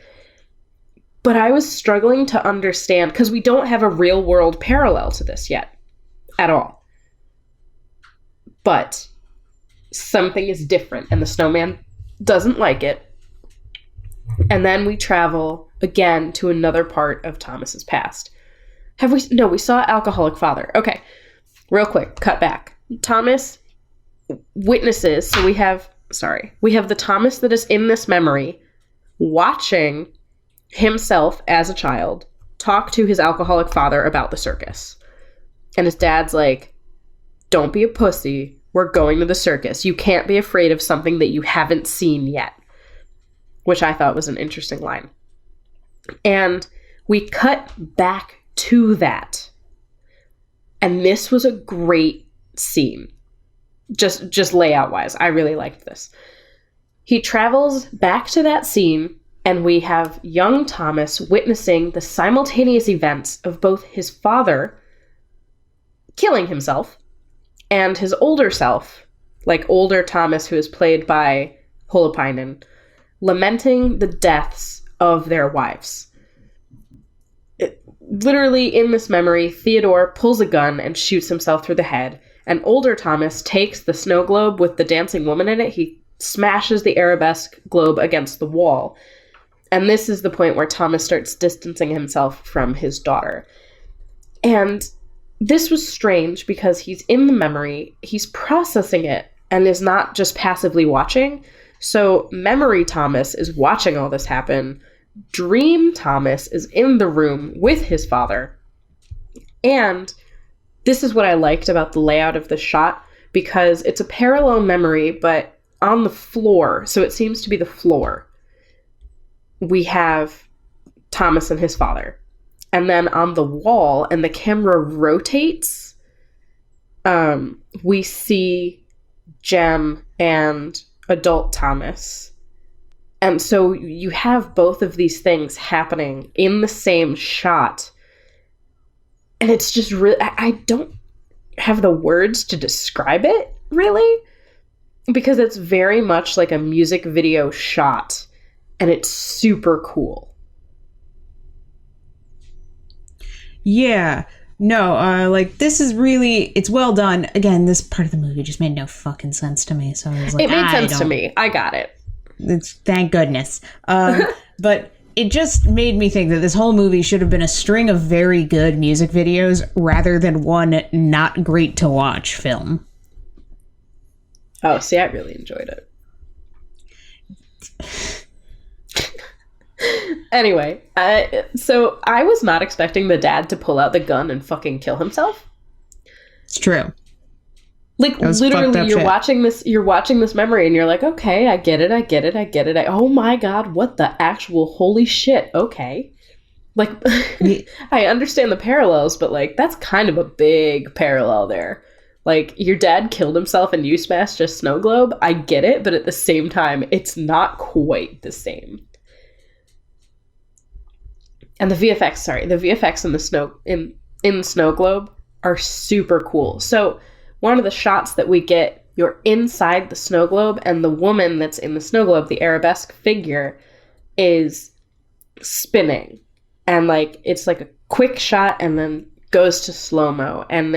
But I was struggling to understand, because we don't have a real world parallel to this yet. At all. But something is different, and the snowman doesn't like it. And then we travel again to another part of Thomas's past. No, we saw alcoholic father. Okay, real quick, cut back. Thomas witnesses, so we have the Thomas that is in this memory watching himself as a child talk to his alcoholic father about the circus. And his dad's like, don't be a pussy. We're going to the circus. You can't be afraid of something that you haven't seen yet. Which I thought was an interesting line. And we cut back to that. And this was a great scene. Just layout-wise. I really liked this. He travels back to that scene, and we have young Thomas witnessing the simultaneous events of both his father killing himself and his older self, like older Thomas, who is played by Holopainen, lamenting the deaths of their wives. Literally, in this memory, Theodore pulls a gun and shoots himself through the head, and older Thomas takes the snow globe with the dancing woman in it. He smashes the arabesque globe against the wall. And this is the point where Thomas starts distancing himself from his daughter. And this was strange because he's in the memory, he's processing it, and is not just passively watching. So memory Thomas is watching all this happen. Dream Thomas is in the room with his father. And this is what I liked about the layout of the shot, because it's a parallel memory, but on the floor. So it seems to be the floor. We have Thomas and his father. And then on the wall, and the camera rotates, we see Jem and adult Thomas. And so you have both of these things happening in the same shot. And it's just really, I don't have the words to describe it, really. Because it's very much like a music video shot. And it's super cool. Yeah. No, this is really, it's well done. Again, this part of the movie just made no fucking sense to me. So I was like, it made sense to me. I got it. Thank goodness. But it just made me think that this whole movie should have been a string of very good music videos rather than one not great to watch film. Oh, see, I really enjoyed it. Anyway, so I was not expecting the dad to pull out the gun and fucking kill himself. It's true. Like, literally, you're watching this memory and you're like, okay, I get it. Oh my god, what the actual holy shit, okay. Like, I understand the parallels, but, like, that's kind of a big parallel there. Like, your dad killed himself and you smashed a snow globe. I get it, but at the same time, it's not quite the same. And the VFX in the snow globe are super cool. So one of the shots that we get, you're inside the snow globe, and the woman that's in the snow globe, the arabesque figure, is spinning. And, like, it's like a quick shot and then goes to slow-mo. And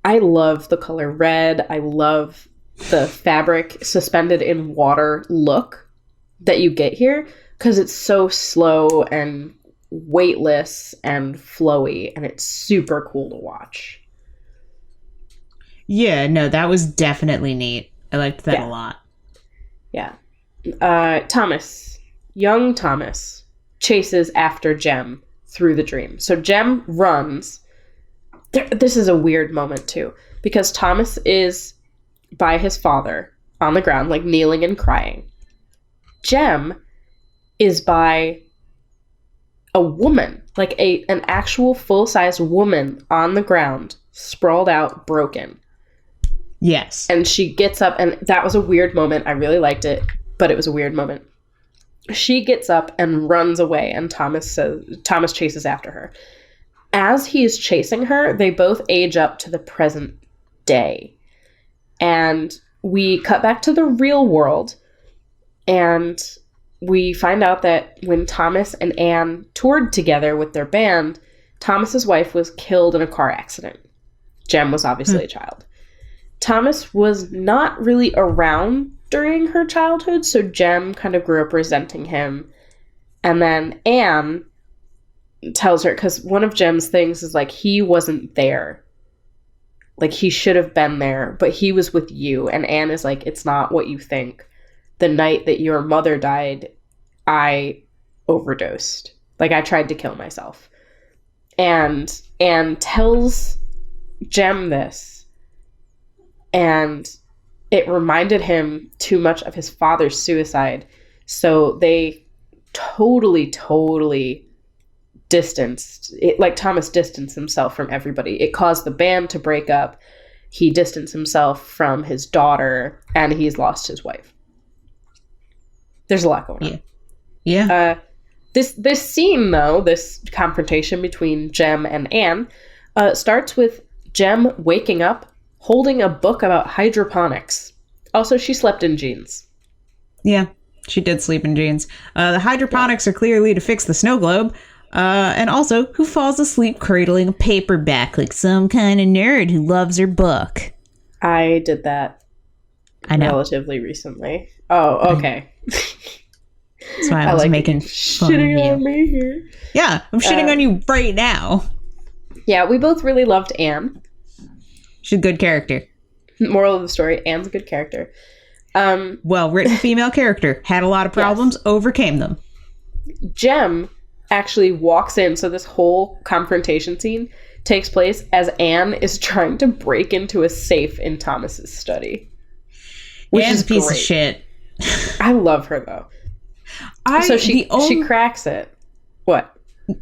I love the color red. I love the fabric suspended in water look that you get here, because it's so slow and weightless and flowy, and it's super cool to watch. Yeah, no, that was definitely neat. I liked that a lot. Yeah. Young Thomas, chases after Jem through the dream. So Jem runs. This is a weird moment, too, because Thomas is by his father on the ground, like, kneeling and crying. Jem is by a woman, like an actual full-size woman on the ground, sprawled out, broken. Yes. And she gets up, and that was a weird moment. I really liked it, but it was a weird moment. She gets up and runs away, and Thomas chases after her. As he is chasing her, they both age up to the present day. And we cut back to the real world, and we find out that when Thomas and Anne toured together with their band, Thomas's wife was killed in a car accident. Jem was obviously a child. Thomas was not really around during her childhood, so Jem kind of grew up resenting him. And then Anne tells her, because one of Jem's things is, like, he wasn't there. Like, he should have been there, but he was with you. And Anne is like, it's not what you think. The night that your mother died, I overdosed. Like, I tried to kill myself. And Anne tells Jem this, and it reminded him too much of his father's suicide. So they totally distanced it. Like, Thomas distanced himself from everybody. It caused the band to break up. He distanced himself from his daughter, and he's lost his wife. There's a lot going on. Yeah. This scene, though, this confrontation between Jem and Anne, starts with Jem waking up, holding a book about hydroponics. Also, she slept in jeans. Yeah, she did sleep in jeans. The hydroponics are clearly to fix the snow globe. And also, who falls asleep cradling a paperback like some kind of nerd who loves her book? I did that relatively recently. Oh, okay. That's why I was making fun shitting of you. on me here. Yeah, I'm shitting on you right now. Yeah, we both really loved Anne. She's a good character. Moral of the story, Anne's a good character. Well-written female character. Had a lot of problems, overcame them. Jem actually walks in, so this whole confrontation scene takes place as Anne is trying to break into a safe in Thomas's study. Which Anne's is a piece great. of shit. I love her, though. So she cracks it. What?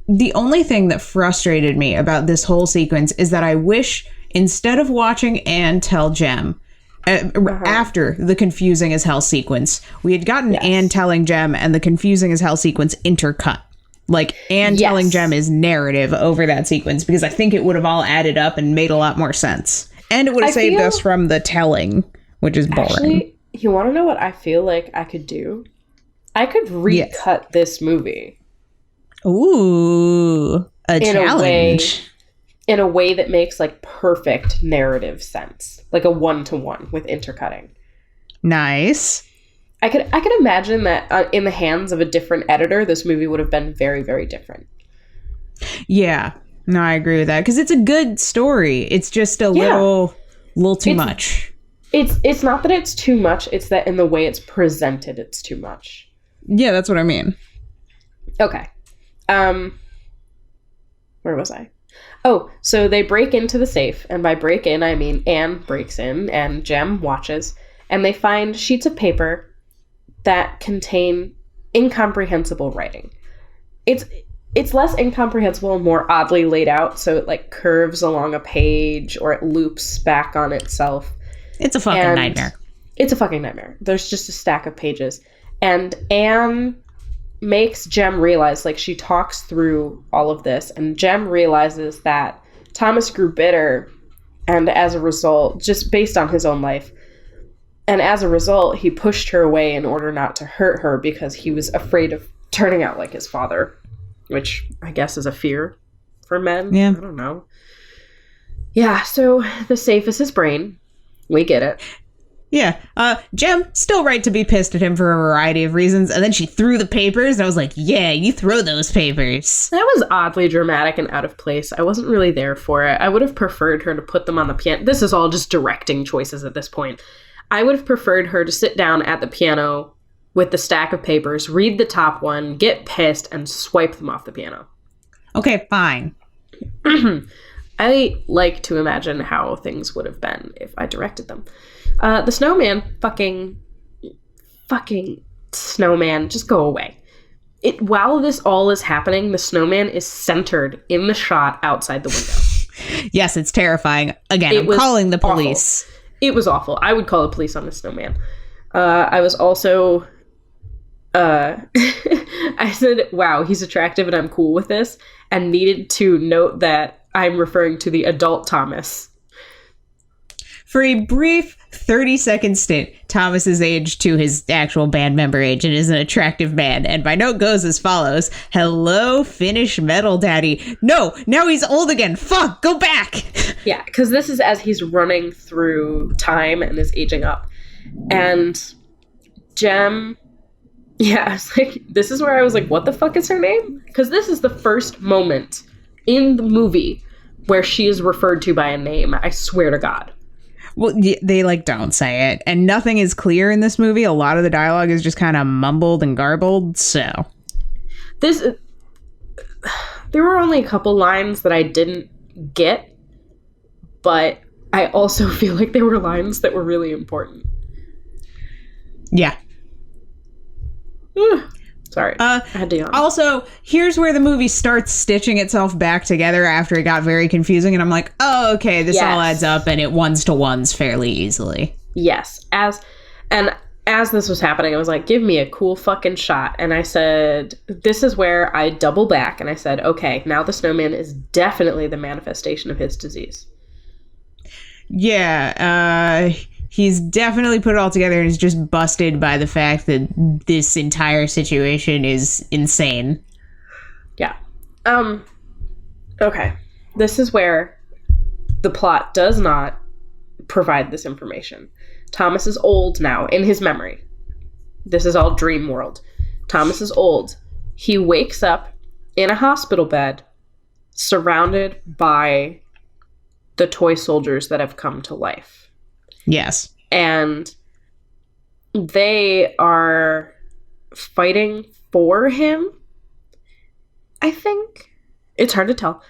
The only thing that frustrated me about this whole sequence is that I wish, instead of watching Anne tell Jem, after the confusing as hell sequence, we had gotten Anne telling Jem and the confusing as hell sequence intercut. Like, Anne telling Jem is narrative over that sequence, because I think it would have all added up and made a lot more sense. And it would have saved us from the telling, which is boring. Actually, you want to know what I feel like I could do? I could recut this movie. Ooh, a challenge. In a way that makes, like, perfect narrative sense. Like a one-to-one with intercutting. Nice. I could imagine that in the hands of a different editor, this movie would have been very, very different. Yeah. No, I agree with that. Because it's a good story. It's just a little too much. It's not that it's too much. It's that in the way it's presented, it's too much. Yeah, that's what I mean. Okay. Where was I? Oh, so they break into the safe, and by break in, I mean Anne breaks in, and Jem watches, and they find sheets of paper that contain incomprehensible writing. It's less incomprehensible and more oddly laid out, so it like curves along a page or it loops back on itself. It's a fucking nightmare. It's a fucking nightmare. There's just a stack of pages. And Anne makes Jem realize, like, she talks through all of this, and Jem realizes that Thomas grew bitter, and as a result, just based on his own life, and as a result, he pushed her away in order not to hurt her because he was afraid of turning out like his father, which I guess is a fear for men. Yeah. I don't know. Yeah, so the safe is his brain. We get it. Yeah. Jem, still right to be pissed at him for a variety of reasons. And then she threw the papers, and I was like, yeah, you throw those papers. That was oddly dramatic and out of place. I wasn't really there for it. I would have preferred her to put them on the piano. This is all just directing choices at this point. I would have preferred her to sit down at the piano with the stack of papers, read the top one, get pissed, and swipe them off the piano. Okay, fine. I like to imagine how things would have been if I directed them. The snowman, fucking snowman, just go away. While this all is happening, the snowman is centered in the shot outside the window. Yes, it's terrifying. Again, I'm calling the police. Awful. It was awful. I would call the police on the snowman. I was also... I said, wow, he's attractive and I'm cool with this, and needed to note that I'm referring to the adult Thomas. For a brief 30-second stint, Thomas is aged to his actual band member age and is an attractive man. And my note goes as follows. Hello, Finnish metal daddy. No, now he's old again. Fuck, go back. Yeah, because this is as he's running through time and is aging up. And Jem... Yeah, it's like, this is where I was like, what the fuck is her name? Because this is the first moment in the movie where she is referred to by a name. I swear to God. Well, they, like, don't say it. And nothing is clear in this movie. A lot of the dialogue is just kind of mumbled and garbled, so... There were only a couple lines that I didn't get, but I also feel like there were lines that were really important. Yeah. Sorry. I had to yawn. Also, here's where the movie starts stitching itself back together after it got very confusing, and I'm like, oh, okay, this all adds up, and it ones-to-ones fairly easily. Yes. As this was happening, I was like, give me a cool fucking shot. And I said, this is where I double back, and I said, okay, now the snowman is definitely the manifestation of his disease. Yeah, he's definitely put it all together and is just busted by the fact that this entire situation is insane. Yeah. Okay. This is where the plot does not provide this information. Thomas is old now in his memory. This is all dream world. Thomas is old. He wakes up in a hospital bed surrounded by the toy soldiers that have come to life. Yes. And they are fighting for him, I think. It's hard to tell.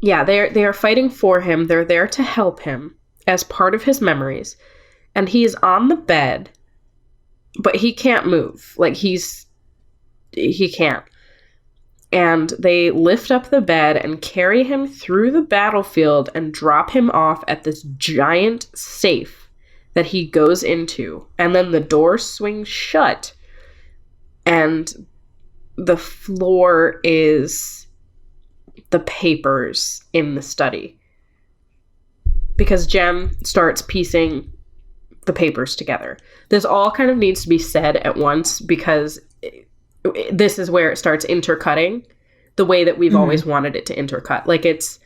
Yeah, they are fighting for him. They're there to help him as part of his memories. And he is on the bed, but he can't move. Like, he can't. And they lift up the bed and carry him through the battlefield and drop him off at this giant safe that he goes into. And then the door swings shut. And the floor is the papers in the study. Because Jem starts piecing the papers together. This all kind of needs to be said at once because this is where it starts intercutting the way that we've always wanted it to intercut. Like, it's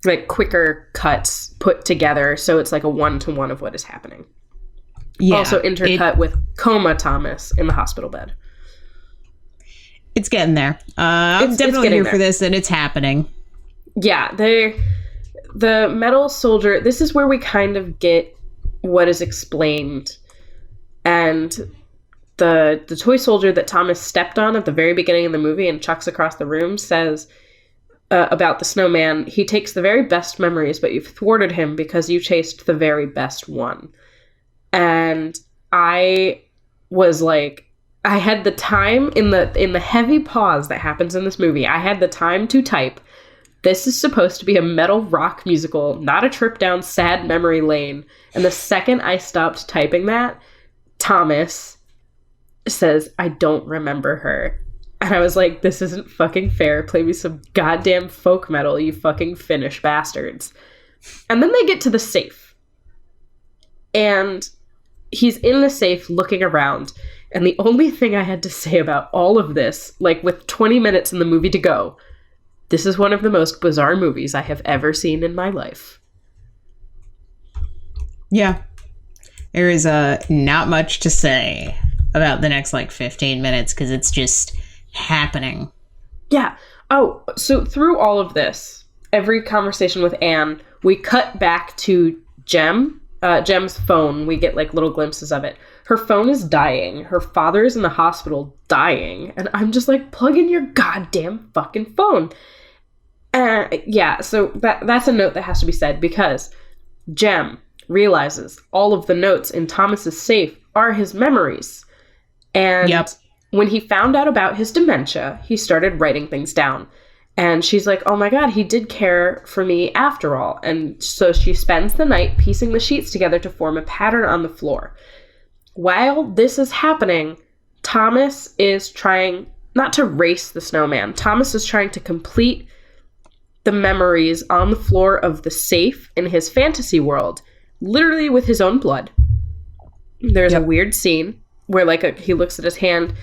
like quicker cuts put together, so it's like a one-to-one of what is happening. Yeah, also intercut with coma Thomas in the hospital bed. It's getting there. I'm definitely here for this, and it's happening. Yeah, the metal soldier, this is where we kind of get what is explained. And the toy soldier that Thomas stepped on at the very beginning of the movie and chucks across the room says about the snowman, he takes the very best memories, but you've thwarted him because you chased the very best one. And I was like, I had the time in the heavy pause that happens in this movie. I had the time to type, this is supposed to be a metal rock musical, not a trip down sad memory lane. And the second I stopped typing that, Thomas says, I don't remember her. And I was like, this isn't fucking fair. Play me some goddamn folk metal, you fucking Finnish bastards. And then they get to the safe. And he's in the safe looking around. And the only thing I had to say about all of this, like with 20 minutes in the movie to go, this is one of the most bizarre movies I have ever seen in my life. Yeah. There is not much to say about the next, 15 minutes, because it's just happening. Yeah. Oh, so through all of this, every conversation with Anne, we cut back to Jem's phone. We get, little glimpses of it. Her phone is dying. Her father is in the hospital dying. And I'm just like, plug in your goddamn fucking phone. Yeah, so that's a note that has to be said, because Jem realizes all of the notes in Thomas's safe are his memories. And when he found out about his dementia, he started writing things down. And she's like, oh my God, he did care for me after all. And so she spends the night piecing the sheets together to form a pattern on the floor. While this is happening, Thomas is trying not to race the snowman. Thomas is trying to complete the memories on the floor of the safe in his fantasy world, literally with his own blood. There's a weird scene where he looks at his hand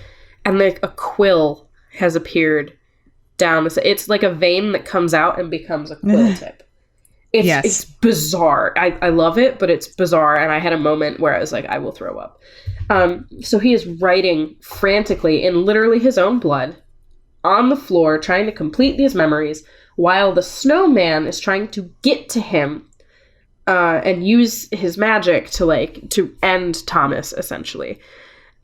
and a quill has appeared down. It's like a vein that comes out and becomes a quill tip. It's bizarre. I love it, but it's bizarre. And I had a moment where I was like, I will throw up. So he is writing frantically in literally his own blood on the floor, trying to complete these memories, while the snowman is trying to get to him and use his magic to end Thomas, essentially.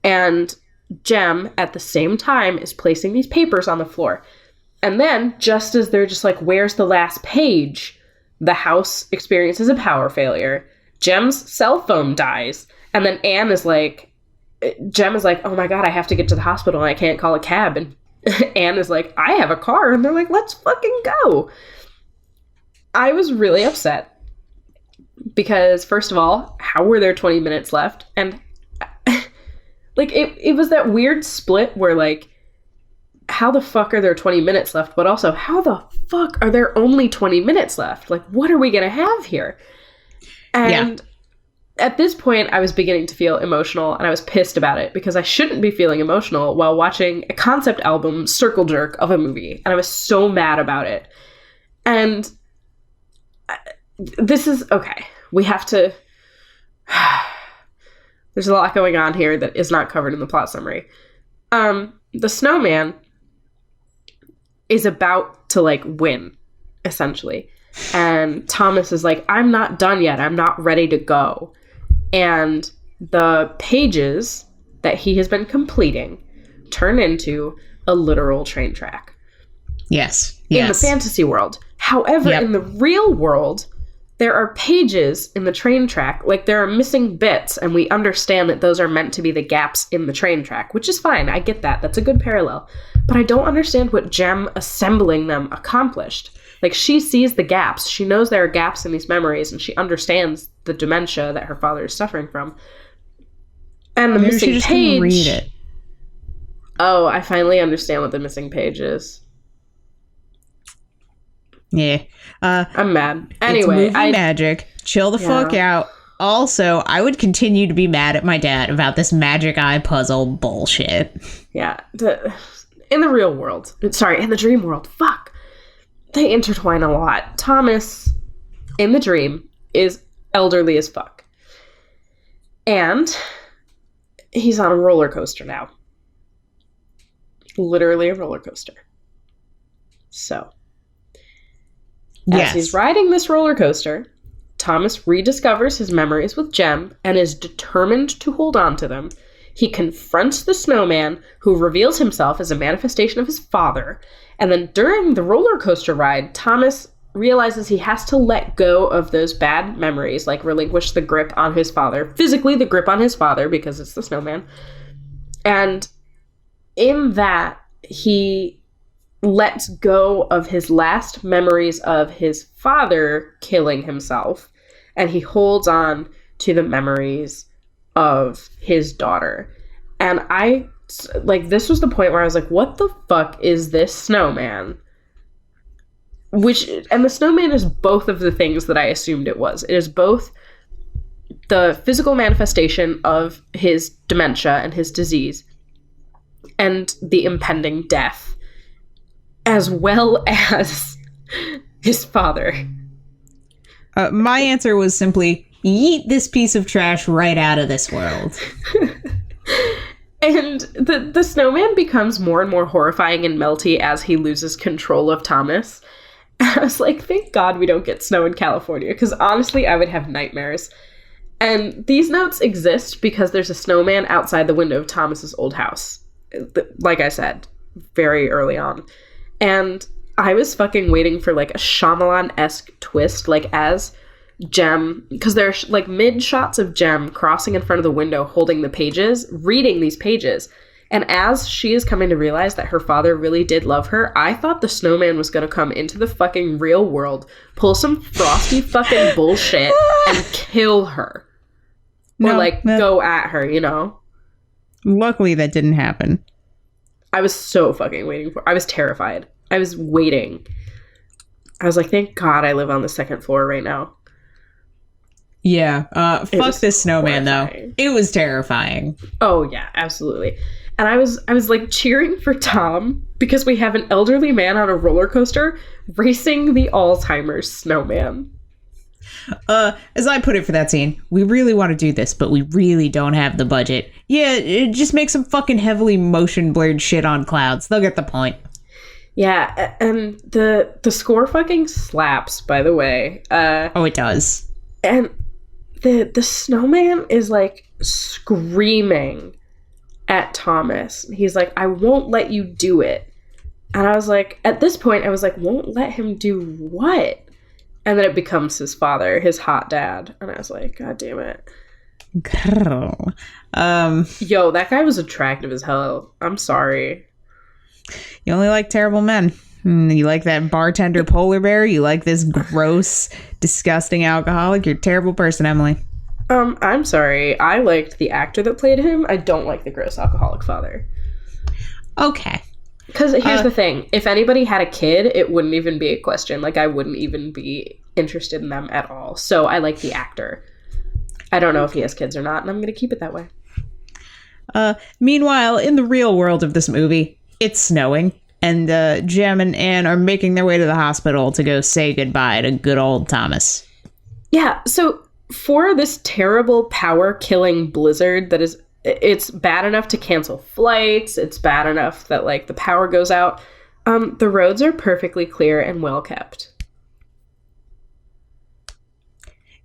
And Jem, at the same time, is placing these papers on the floor. And then, just as they're just like, where's the last page? The house experiences a power failure. Jem's cell phone dies. And then Jem is like, oh my God, I have to get to the hospital and I can't call a cab. And Anne is like, I have a car. And they're like, let's fucking go. I was really upset because, first of all, how were there 20 minutes left? And it was that weird split where how the fuck are there 20 minutes left? But also, how the fuck are there only 20 minutes left? What are we going to have here? And at this point, I was beginning to feel emotional, and I was pissed about it because I shouldn't be feeling emotional while watching a concept album circle jerk of a movie. And I was so mad about it. And this is, okay, we have to... There's a lot going on here that is not covered in the plot summary. The snowman is about to win, essentially. And Thomas is like, I'm not done yet. I'm not ready to go. And the pages that he has been completing turn into a literal train track. Yes. In the fantasy world. However, in the real world, there are pages in the train track, there are missing bits, and we understand that those are meant to be the gaps in the train track, which is fine. I get that. That's a good parallel. But I don't understand what Jem assembling them accomplished. She sees the gaps. She knows there are gaps in these memories, and she understands the dementia that her father is suffering from. And the missing page... Didn't read it. Oh, I finally understand what the missing page is. Yeah. I'm mad. Anyway, it's movie magic. Chill the fuck out. Also, I would continue to be mad at my dad about this magic eye puzzle bullshit. Yeah. In the real world. Sorry, in the dream world. Fuck. They intertwine a lot. Thomas, in the dream, is elderly as fuck. And he's on a roller coaster now. Literally a roller coaster. So... As he's riding this roller coaster, Thomas rediscovers his memories with Jem and is determined to hold on to them. He confronts the snowman, who reveals himself as a manifestation of his father. And then during the roller coaster ride, Thomas realizes he has to let go of those bad memories, like relinquish the grip on his father, physically the grip on his father, because it's the snowman. And in that, he lets go of his last memories of his father killing himself, and he holds on to the memories of his daughter. And this was the point where I was like, what the fuck is this snowman? And the snowman is both of the things that I assumed it was. It is both the physical manifestation of his dementia and his disease and the impending death, as well as his father. My answer was simply, yeet this piece of trash right out of this world. And the snowman becomes more and more horrifying and melty as he loses control of Thomas. And I was like, thank God we don't get snow in California, because honestly, I would have nightmares. And these notes exist because there's a snowman outside the window of Thomas's old house. Like I said, very early on. And I was fucking waiting for like a Shyamalan-esque twist, like as Jem, because there's like mid shots of Jem crossing in front of the window holding the pages, reading these pages. And as she is coming to realize that her father really did love her, I thought the snowman was going to come into the fucking real world, pull some frosty fucking bullshit, and kill her. Or go at her, you know? Luckily, that didn't happen. I was so fucking waiting for it. I was terrified. I was waiting. I was like, thank God I live on the second floor right now. Yeah. Fuck this snowman, horrifying. though. It was terrifying. Oh, yeah, absolutely. And I was like cheering for Tom because we have an elderly man on a roller coaster racing the Alzheimer's snowman. As I put it for that scene, we really want to do this, but we really don't have the budget. Yeah, just make some fucking heavily motion blurred shit on clouds. They'll get the point. Yeah, and the score fucking slaps, by the way. Oh, it does. And the snowman is like screaming at Thomas. He's like, I won't let you do it. And I was like, at this point, I was like, won't let him do what? And then it becomes his father, his hot dad. And I was like, God damn it. Girl. Yo, that guy was attractive as hell. I'm sorry. You only like terrible men. You like that bartender polar bear? You like this gross, disgusting alcoholic? You're a terrible person, Emily. I'm sorry. I liked the actor that played him. I don't like the gross alcoholic father. Okay. Because here's the thing. If anybody had a kid, it wouldn't even be a question. Like, I wouldn't even be interested in them at all. So I like the actor. I don't know if he has kids or not, and I'm going to keep it that way. Meanwhile, in the real world of this movie, it's snowing. And Jem and Anne are making their way to the hospital to go say goodbye to good old Thomas. Yeah, so for this terrible power-killing blizzard that is... It's bad enough to cancel flights. It's bad enough that, like, the power goes out. The roads are perfectly clear and well kept.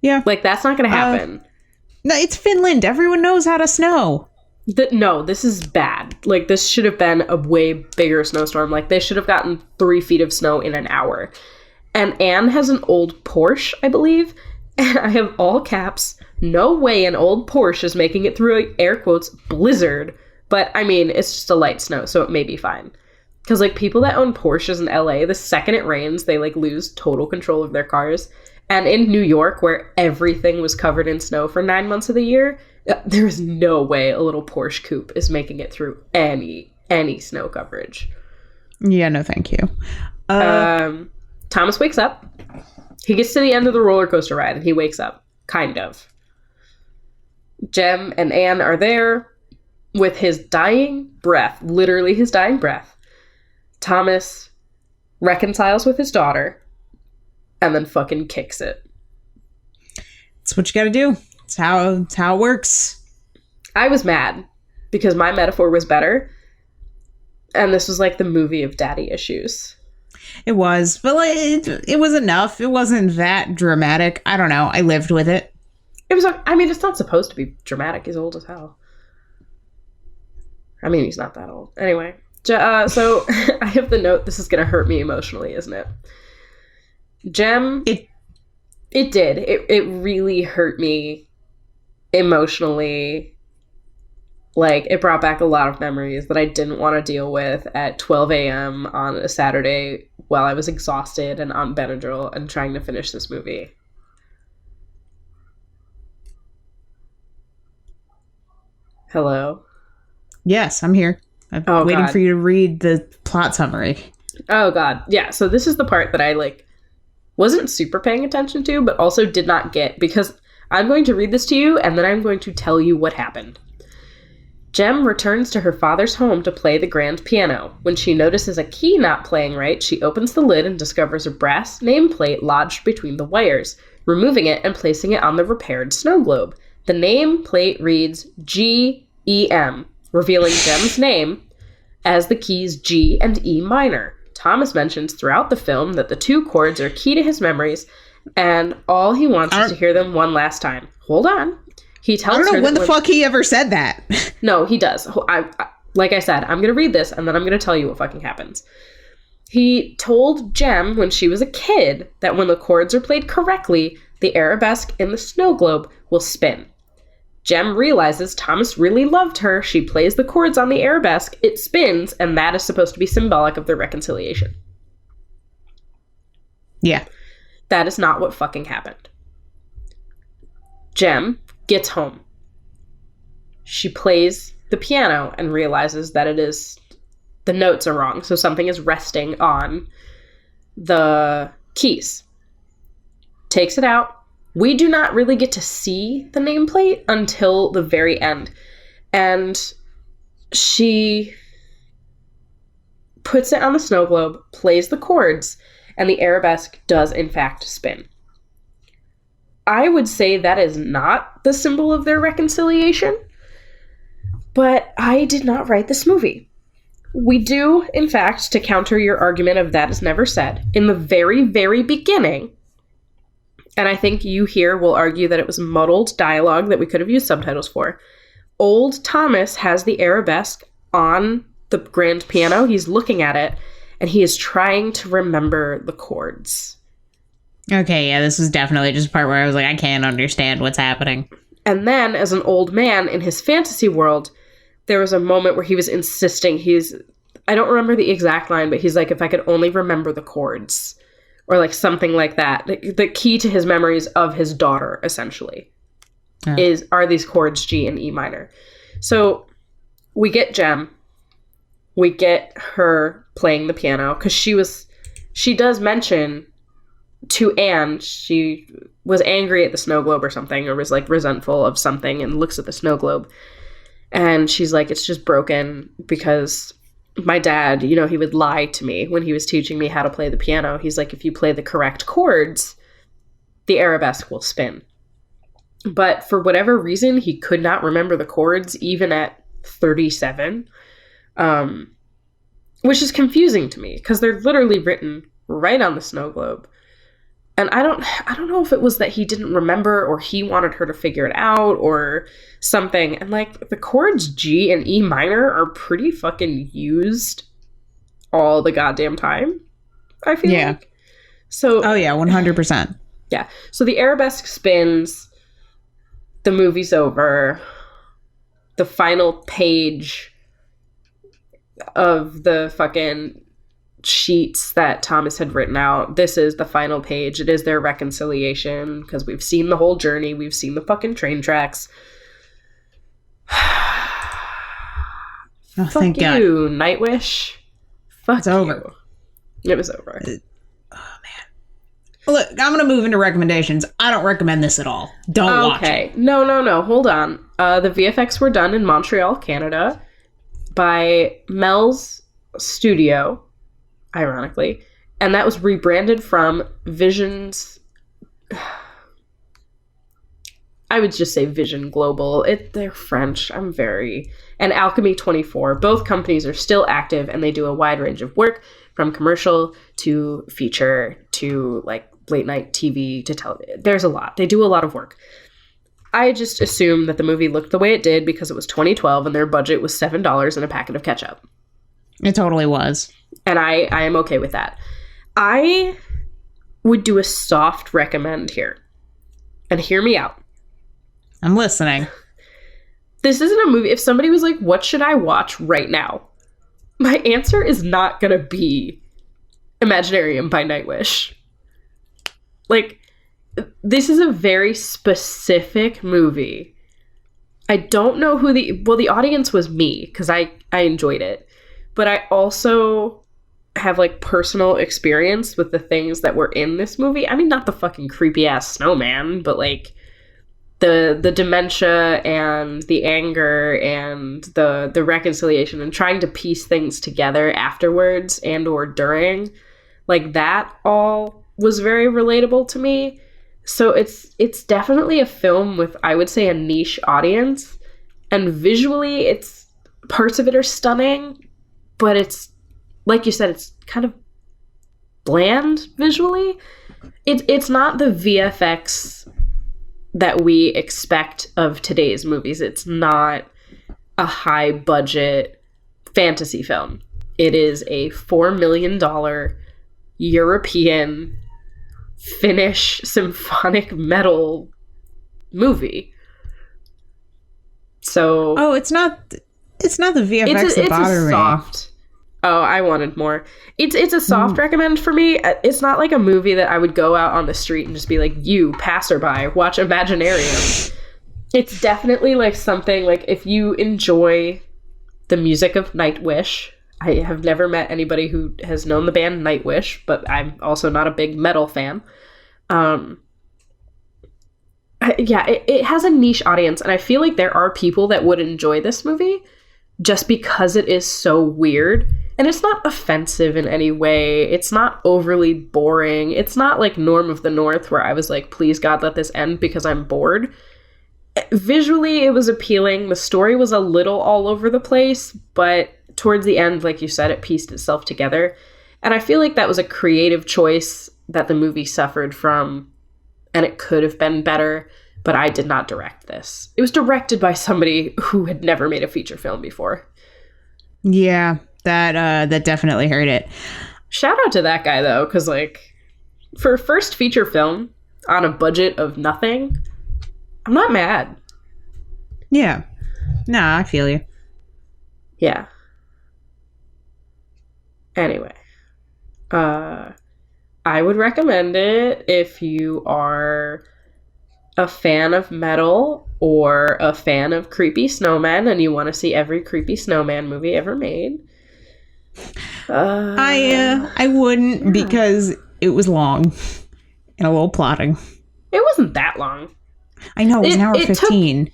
Yeah. Like, that's not going to happen. No, it's Finland. Everyone knows how to snow. No, this is bad. Like, this should have been a way bigger snowstorm. Like, they should have gotten 3 feet of snow in an hour. And Anne has an old Porsche, I believe. And I have all caps. No way an old Porsche is making it through, like, air quotes, blizzard. But, I mean, it's just a light snow, so it may be fine. Because, like, people that own Porsches in LA, the second it rains, they, like, lose total control of their cars. And in New York, where everything was covered in snow for 9 months of the year, there is no way a little Porsche coupe is making it through any snow coverage. Yeah, no thank you. Thomas wakes up. He gets to the end of the roller coaster ride, and he wakes up. Kind of. Jem and Anne are there with his dying breath. Literally his dying breath. Thomas reconciles with his daughter and then fucking kicks it. It's what you gotta do. It's how it works. I was mad because my metaphor was better. And this was like the movie of daddy issues. It was, but like, it was enough. It wasn't that dramatic. I don't know. I lived with it. It was, I mean, it's not supposed to be dramatic. He's old as hell. I mean, he's not that old. Anyway, so I have the note, this is going to hurt me emotionally, isn't it? Jem, it did. It really hurt me emotionally. Like, it brought back a lot of memories that I didn't want to deal with at 12 a.m. on a Saturday while I was exhausted and on Benadryl and trying to finish this movie. Hello? Yes, I'm here. I'm waiting for you to read the plot summary. Oh, God. Yeah, so this is the part that I, like, wasn't super paying attention to, but also did not get, because I'm going to read this to you, and then I'm going to tell you what happened. Jem returns to her father's home to play the grand piano. When she notices a key not playing right, she opens the lid and discovers a brass nameplate lodged between the wires, removing it and placing it on the repaired snow globe. The nameplate reads G-E-M, revealing Jem's name as the keys G and E minor. Thomas mentions throughout the film that the two chords are key to his memories, and all he wants is to hear them one last time. Hold on. He tells her... I don't know when the fuck he ever said that. No, he does. Like I said, I'm going to read this, and then I'm going to tell you what fucking happens. He told Jem when she was a kid that when the chords are played correctly, the arabesque in the snow globe will spin. Jem realizes Thomas really loved her. She plays the chords on the arabesque, it spins, and that is supposed to be symbolic of their reconciliation. Yeah. That is not what fucking happened. Jem gets home. She plays the piano and realizes that the notes are wrong, so something is resting on the keys. Takes it out. We do not really get to see the nameplate until the very end. And she puts it on the snow globe, plays the chords, and the arabesque does in fact spin. I would say that is not the symbol of their reconciliation, but I did not write this movie. We do, in fact, to counter your argument of that is never said, in the very, very beginning, and I think you here will argue that it was muddled dialogue that we could have used subtitles for. Old Thomas has the arabesque on the grand piano. He's looking at it, and he is trying to remember the chords. Okay, yeah, this was definitely just a part where I was like, I can't understand what's happening. And then, as an old man in his fantasy world, there was a moment where he was insisting I don't remember the exact line, but he's like, if I could only remember the chords. Or like something like that. The key to his memories of his daughter, essentially, are these chords G and E minor. So we get Jem. We get her playing the piano because she does mention to Anne, she was angry at the snow globe or something, or was like resentful of something, and looks at the snow globe. And she's like, it's just broken because my dad, he would lie to me when he was teaching me how to play the piano. He's like, if you play the correct chords, the arabesque will spin. But for whatever reason, he could not remember the chords even at 37, which is confusing to me because they're literally written right on the snow globe. And I don't know if it was that he didn't remember or he wanted her to figure it out or something. And like the chords G and E minor are pretty fucking used all the goddamn time, I feel like. So, oh yeah, 100%. Yeah. So the arabesque spins, the movie's over, the final page of the fucking sheets that Thomas had written out. This is the final page. It is their reconciliation because we've seen the whole journey. We've seen the fucking train tracks. Oh, Fuck thank you, God. Nightwish. Fuck it's over. It was over. Oh, man. Look, I'm going to move into recommendations. I don't recommend this at all. Don't watch it. Okay. No. Hold on. The VFX were done in Montreal, Canada by Mel's Studio, ironically, and that was rebranded from Vision's, I would just say Vision Global. They're French. And Alchemy 24. Both companies are still active and they do a wide range of work from commercial to feature to like late night TV to television. There's a lot. They do a lot of work. I just assume that the movie looked the way it did because it was 2012 and their budget was $7 and a packet of ketchup. It totally was. And I am okay with that. I would do a soft recommend here. And hear me out. I'm listening. This isn't a movie. If somebody was like, what should I watch right now? My answer is not going to be Imaginaerum by Nightwish. Like, this is a very specific movie. I don't know who the audience was me, because I enjoyed it. But I also have, like, personal experience with the things that were in this movie. I mean, not the fucking creepy-ass snowman, but, like, the dementia and the anger and the reconciliation and trying to piece things together afterwards and or during, like, that all was very relatable to me. So it's definitely a film with, I would say, a niche audience, and visually it's parts of it are stunning, but it's, like you said, it's kind of bland visually. It's not the VFX that we expect of today's movies. It's not a high budget fantasy film. It is a $4 million European Finnish symphonic metal movie. So it's not the VFX that bother me. Oh, I wanted more. It's a soft recommend for me. It's not like a movie that I would go out on the street and just be like, you, passerby, watch Imaginaerum. It's definitely like something, like, if you enjoy the music of Nightwish. I have never met anybody who has known the band Nightwish, but I'm also not a big metal fan. It has a niche audience, and I feel like there are people that would enjoy this movie just because it is so weird. And it's not offensive in any way. It's not overly boring. It's not like Norm of the North, where I was like, please God, let this end because I'm bored. Visually, it was appealing. The story was a little all over the place, but towards the end, like you said, it pieced itself together. And I feel like that was a creative choice that the movie suffered from, and it could have been better, but I did not direct this. It was directed by somebody who had never made a feature film before. Yeah, that definitely hurt it. Shout out to that guy, though, because, like, for a first feature film on a budget of nothing, I'm not mad. Yeah. Nah, I feel you. Yeah. Anyway. I would recommend it if you are a fan of metal or a fan of creepy snowmen and you want to see every creepy snowman movie ever made. I wouldn't, because it was long and a little plotting. It wasn't that long. I know, it was an hour 15.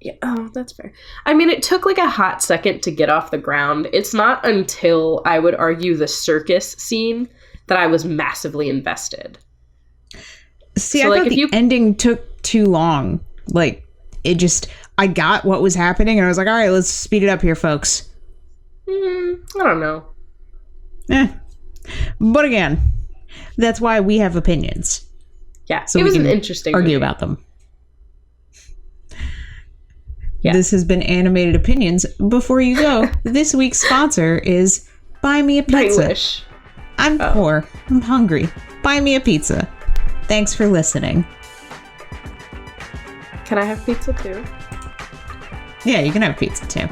Yeah, oh, that's fair. I mean, it took like a hot second to get off the ground. It's not until, I would argue, the circus scene that I was massively invested. See, so, I thought the ending took too long. Like, I got what was happening, and I was like, all right, let's speed it up here, folks. I don't know. But again, that's why we have opinions. Yeah, so it was an interesting argue movie. About them. Yeah. This has been Animated Opinions. Before you go, this week's sponsor is Buy Me a Pizza. Nightwish. I'm poor. I'm hungry. Buy me a pizza. Thanks for listening. Can I have pizza too? Yeah, you can have pizza too.